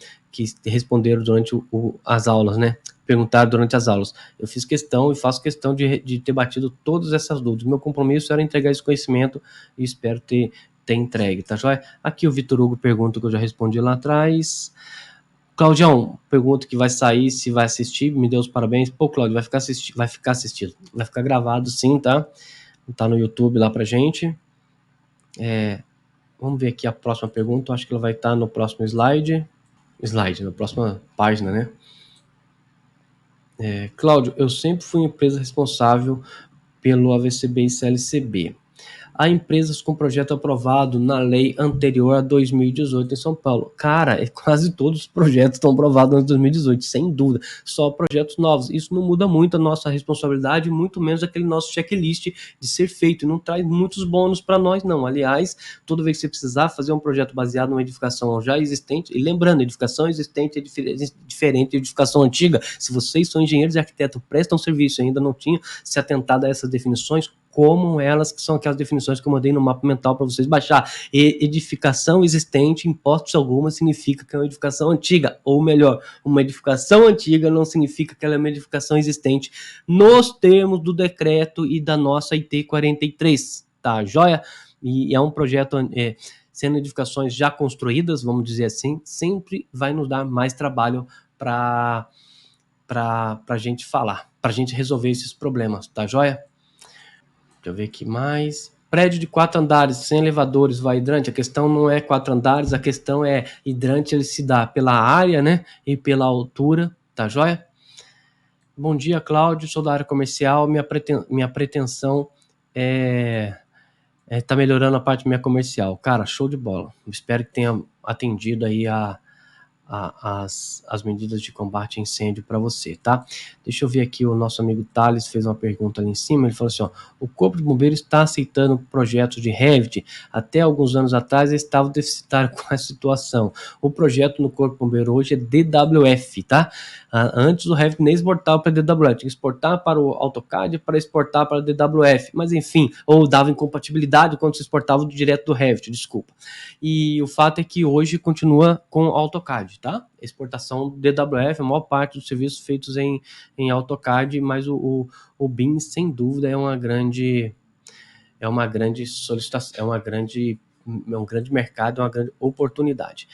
Speaker 1: responderam durante as aulas, né? Perguntaram durante as aulas. Eu fiz questão e faço questão de ter batido todas essas dúvidas. Meu compromisso era entregar esse conhecimento e espero ter entregue, tá joia? Aqui o Vitor Hugo pergunta que eu já respondi lá atrás. Claudião, pergunta que vai sair, se vai assistir, me deu os parabéns. Pô, Claudio, vai ficar assistido. Vai ficar gravado sim, tá? Tá no YouTube lá pra gente. Vamos ver aqui a próxima pergunta, eu acho que ela vai estar no próximo slide, na próxima página, né? Cláudio, eu sempre fui empresa responsável pelo AVCB e CLCB. Há empresas com projeto aprovado na lei anterior a 2018 em São Paulo. Cara, quase todos os projetos estão aprovados em 2018, sem dúvida. Só projetos novos. Isso não muda muito a nossa responsabilidade, muito menos aquele nosso checklist de ser feito. Não traz muitos bônus para nós, não. Aliás, toda vez que você precisar fazer um projeto baseado numa edificação já existente, e lembrando, edificação existente é diferente de edificação antiga. Se vocês são engenheiros e arquitetos, prestam serviço e ainda não tinham se atentado a essas definições, como elas, que são aquelas definições que eu mandei no mapa mental para vocês baixar. Edificação existente, em hipótese alguma, significa que é uma edificação antiga, ou melhor, uma edificação antiga não significa que ela é uma edificação existente nos termos do decreto e da nossa IT 43, tá joia? E é um projeto, sendo edificações já construídas, vamos dizer assim, sempre vai nos dar mais trabalho para a gente falar, para a gente resolver esses problemas, tá joia? Deixa eu ver aqui mais. Prédio de 4 andares, sem elevadores, vai hidrante? A questão não é 4 andares, a questão é hidrante, ele se dá pela área, né, e pela altura, tá joia? Bom dia, Cláudio, sou da área comercial, minha pretensão tá melhorando a parte minha comercial. Cara, show de bola. Espero que tenha atendido aí as medidas de combate a incêndio para você, tá? Deixa eu ver aqui, o nosso amigo Thales fez uma pergunta ali em cima, ele falou assim, ó, o Corpo de Bombeiros está aceitando projetos de Revit, até alguns anos atrás eles estavam deficitários com essa situação. O projeto no Corpo de Bombeiro hoje é DWF, tá? Antes o Revit nem exportava para DWF, tinha que exportar para o AutoCAD para exportar para DWF, mas enfim, ou dava incompatibilidade quando se exportava direto do Revit, desculpa. E o fato é que hoje continua com AutoCAD, tá? Exportação DWF, a maior parte dos serviços feitos em AutoCAD, mas o BIM, sem dúvida, é uma grande solicitação, é um grande mercado, é uma grande oportunidade.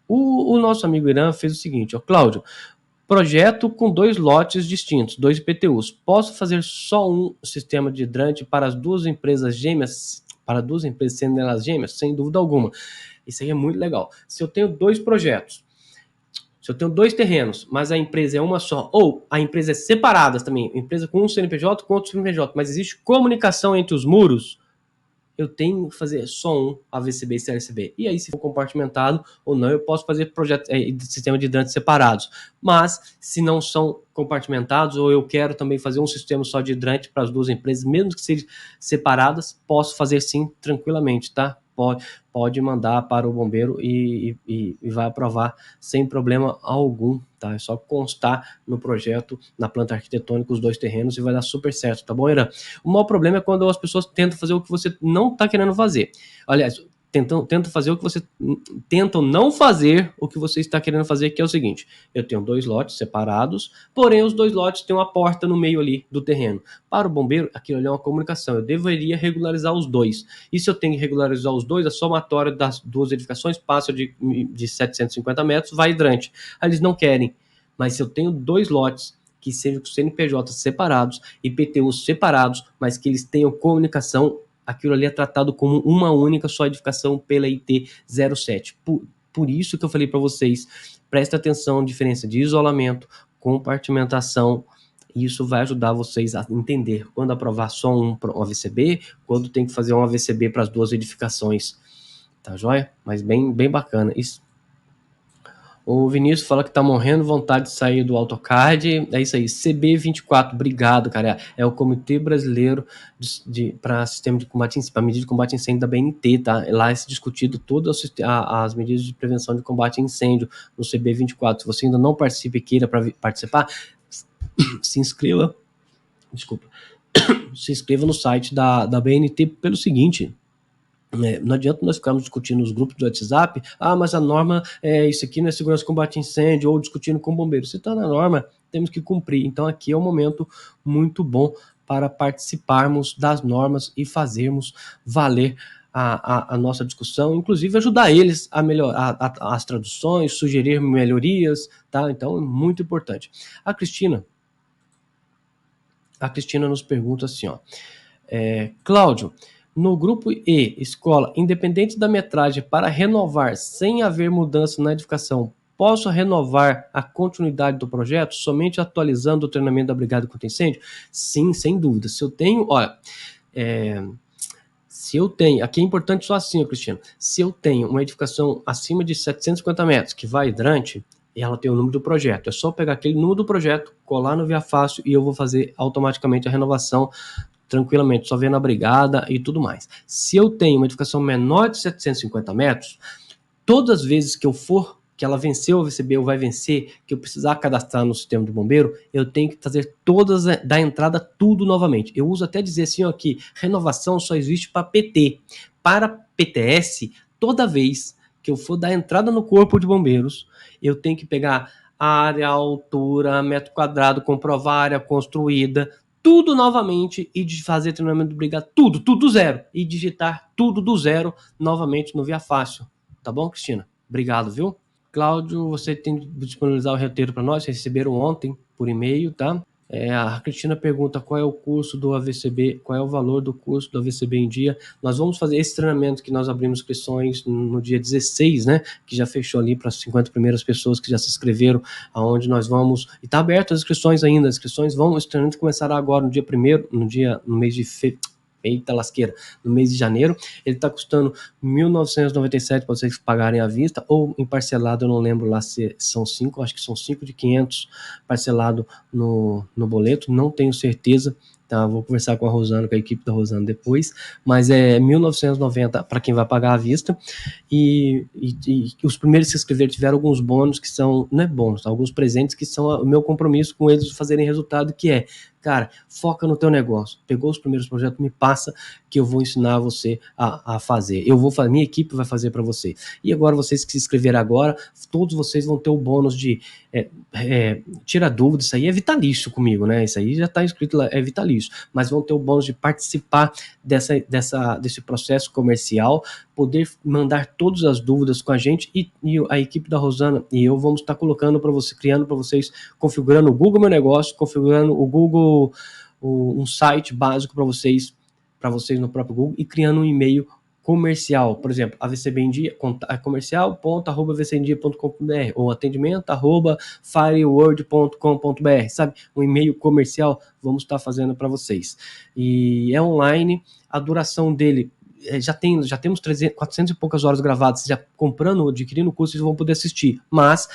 Speaker 1: O nosso amigo Irã fez o seguinte, ó, Cláudio, projeto com 2 lotes distintos, 2 IPTUs. Posso fazer só um sistema de hidrante para as 2 empresas gêmeas, sendo elas gêmeas? Sem dúvida alguma. Isso aí é muito legal. Se eu tenho 2 projetos, se eu tenho 2 terrenos, mas a empresa é uma só, ou a empresa é separada também, empresa com um CNPJ com outro CNPJ, mas existe comunicação entre os muros, eu tenho que fazer só um AVCB e CLCB. E aí, se for compartimentado ou não, eu posso fazer sistema de hidrantes separados. Mas, se não são compartimentados, ou eu quero também fazer um sistema só de hidrante para as 2 empresas, mesmo que sejam separadas, posso fazer sim, tranquilamente, tá? Pode mandar para o bombeiro e vai aprovar sem problema algum, tá? É só constar no projeto, na planta arquitetônica, os 2 terrenos e vai dar super certo, tá bom, Irã? O maior problema é quando as pessoas tentam fazer o que você não está querendo fazer. Aliás, tentam fazer o que você... Tentam não fazer o que você está querendo fazer, que é o seguinte, eu tenho 2 lotes separados, porém os 2 lotes têm uma porta no meio ali do terreno. Para o bombeiro, aquilo ali é uma comunicação, eu deveria regularizar os 2. E se eu tenho que regularizar os 2, a somatória das 2 edificações passa de 750 metros, vai hidrante. Aí eles não querem. Mas se eu tenho 2 lotes que sejam com CNPJ separados, IPTUs separados, mas que eles tenham comunicação, aquilo ali é tratado como uma única só edificação pela IT 07. Por isso que eu falei para vocês, presta atenção na diferença de isolamento, compartimentação, e isso vai ajudar vocês a entender quando aprovar só um AVCB, quando tem que fazer um AVCB para as 2 edificações, tá joia? Mas bem bacana. Isso. O Vinícius fala que tá morrendo vontade de sair do AutoCAD. É isso aí, CB24, obrigado, cara. É o Comitê Brasileiro para Sistema de Combate para Medida de Combate a Incêndio da BNT, tá? Lá é discutido todas as medidas de prevenção de combate a incêndio no CB24. Se você ainda não participa e queira participar, se inscreva. Desculpa. Se inscreva no site da BNT pelo seguinte. Não adianta nós ficarmos discutindo nos grupos do WhatsApp, mas a norma isso aqui não é segurança de combate a incêndio, ou discutindo com bombeiros. Se está na norma, temos que cumprir. Então aqui é um momento muito bom para participarmos das normas e fazermos valer a nossa discussão, inclusive ajudar eles a melhorar as traduções, sugerir melhorias, tá? Então é muito importante. A Cristina nos pergunta assim, ó, Cláudio, no grupo E, escola, independente da metragem, para renovar sem haver mudança na edificação, posso renovar a continuidade do projeto somente atualizando o treinamento da Brigada contra Incêndio? Sim, sem dúvida. Se eu tenho, aqui é importante só assim, Cristiano, se eu tenho uma edificação acima de 750 metros que vai hidrante, ela tem o número do projeto. É só pegar aquele número do projeto, colar no Via Fácil e eu vou fazer automaticamente a renovação tranquilamente, só vendo a brigada e tudo mais. Se eu tenho uma edificação menor de 750 metros, todas as vezes que eu for, que ela venceu o VCB ou vai vencer, que eu precisar cadastrar no sistema do bombeiro, eu tenho que fazer todas da entrada tudo novamente. Eu uso até dizer assim, ó, que renovação só existe para PT. Para PTS, toda vez que eu for dar entrada no corpo de bombeiros, eu tenho que pegar área, altura, metro quadrado, comprovar área construída, tudo novamente e de fazer treinamento de brigada, tudo zero. E digitar tudo do zero novamente no Via Fácil. Tá bom, Cristina? Obrigado, viu? Cláudio, você tem que disponibilizar o roteiro para nós, receberam ontem por e-mail, tá? A Cristina pergunta qual é o curso do AVCB, qual é o valor do curso do AVCB em dia. Nós vamos fazer esse treinamento que nós abrimos inscrições no dia 16, né? Que já fechou ali para as 50 primeiras pessoas que já se inscreveram, aonde nós vamos. E está aberto as inscrições ainda. As inscrições vão, esse treinamento começará agora no dia 1º, no mês de eita lasqueira, no mês de janeiro. Ele está custando R$ 1.997 para vocês pagarem à vista, ou em parcelado, eu não lembro lá se são 5, acho que são 5 de 500 parcelado no boleto, não tenho certeza, tá? Vou conversar com a Rosana, com a equipe da Rosana depois, mas é 1.990 para quem vai pagar à vista, e os primeiros que se inscreveram tiveram alguns bônus que são, não é bônus, alguns presentes que são o meu compromisso com eles de fazerem resultado, que é, cara, foca no teu negócio. Pegou os primeiros projetos, me passa que eu vou ensinar você a fazer. Eu vou fazer, minha equipe vai fazer para você. E agora, vocês que se inscreveram agora, todos vocês vão ter o bônus de tira dúvida. Isso aí é vitalício comigo, né? Isso aí já está escrito lá, é vitalício. Mas vão ter o bônus de participar desse processo comercial, poder mandar todas as dúvidas com a gente, e a equipe da Rosana e eu vamos estar colocando para você, criando para vocês, configurando o Google Meu Negócio, configurando o Google, um site básico para vocês no próprio Google, e criando um e-mail comercial, por exemplo, AVCB em dia, comercial.avcemdia.com.br ou atendimento@fireworld.com.br, sabe? Um e-mail comercial, vamos estar fazendo para vocês. E é online, a duração dele já temos 400 e poucas horas gravadas. Já comprando, adquirindo o curso, vocês vão poder assistir, mas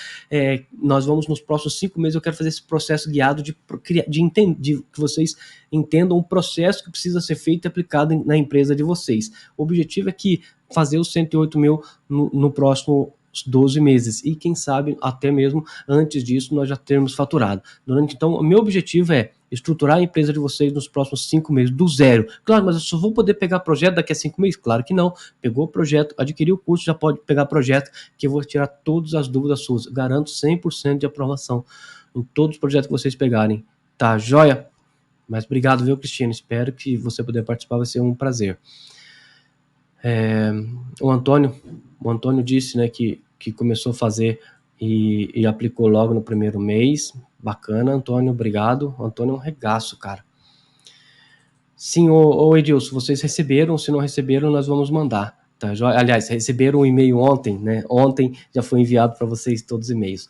Speaker 1: nós vamos, nos próximos 5 meses, eu quero fazer esse processo guiado de que vocês entendam o processo que precisa ser feito e aplicado na empresa de vocês. O objetivo é que fazer os 108 mil no próximo 12 meses, e quem sabe até mesmo antes disso nós já termos faturado. Então, o meu objetivo é estruturar a empresa de vocês nos próximos 5 meses, do zero. Claro, mas eu só vou poder pegar projeto daqui a 5 meses? Claro que não. Pegou o projeto, adquiriu o curso, já pode pegar projeto, que eu vou tirar todas as dúvidas suas. Garanto 100% de aprovação em todos os projetos que vocês pegarem. Tá, joia? Mas obrigado, viu, Cristina? Espero que você puder participar, vai ser um prazer. O Antônio disse, né, que começou a fazer e aplicou logo no primeiro mês. Bacana, Antônio, obrigado. O Antônio é um regaço, cara. Sim, ô Edilson, vocês receberam, se não receberam, nós vamos mandar. Tá? Aliás, receberam um e-mail ontem, né? Ontem já foi enviado para vocês todos os e-mails.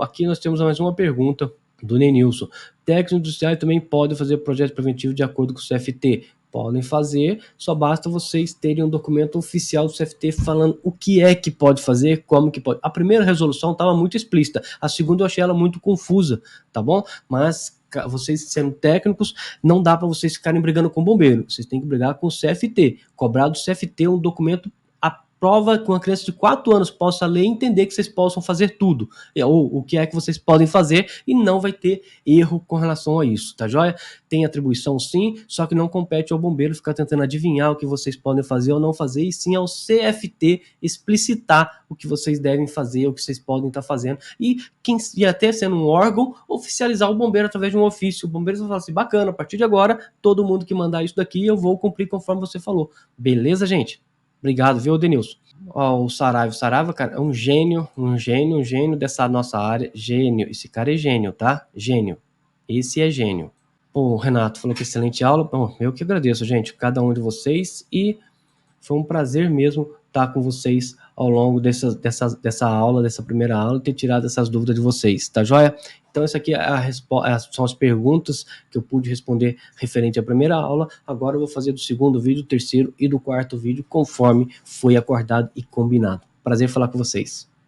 Speaker 1: Aqui nós temos mais uma pergunta do Nenilson. Técnicos industriais também podem fazer projeto preventivo de acordo com o CFT? Podem fazer, só basta vocês terem um documento oficial do CFT falando o que é que pode fazer, como que pode. A primeira resolução estava muito explícita, a segunda eu achei ela muito confusa, tá bom? Mas vocês sendo técnicos, não dá para vocês ficarem brigando com o bombeiro, vocês têm que brigar com o CFT, cobrar do CFT um documento prova com uma criança de 4 anos possa ler e entender que vocês possam fazer tudo, ou o que é que vocês podem fazer, e não vai ter erro com relação a isso, tá joia? Tem atribuição sim, só que não compete ao bombeiro ficar tentando adivinhar o que vocês podem fazer ou não fazer, e sim ao CFT explicitar o que vocês devem fazer, o que vocês podem estar fazendo, e até sendo um órgão, oficializar o bombeiro através de um ofício. O bombeiro vai falar assim, bacana, a partir de agora, todo mundo que mandar isso daqui, eu vou cumprir conforme você falou. Beleza, gente? Obrigado, viu, Denilson? Ó, o Saraiva, cara, é um gênio dessa nossa área. Gênio. Esse cara é gênio, tá? Gênio. Esse é gênio. Pô, o Renato falou que excelente aula. Bom, eu que agradeço, gente, cada um de vocês. E foi um prazer mesmo estar com vocês ao longo dessa aula, dessa primeira aula, e ter tirado essas dúvidas de vocês, tá joia? Então, essa aqui são as perguntas que eu pude responder referente à primeira aula. Agora eu vou fazer do segundo vídeo, do terceiro e do quarto vídeo, conforme foi acordado e combinado. Prazer falar com vocês.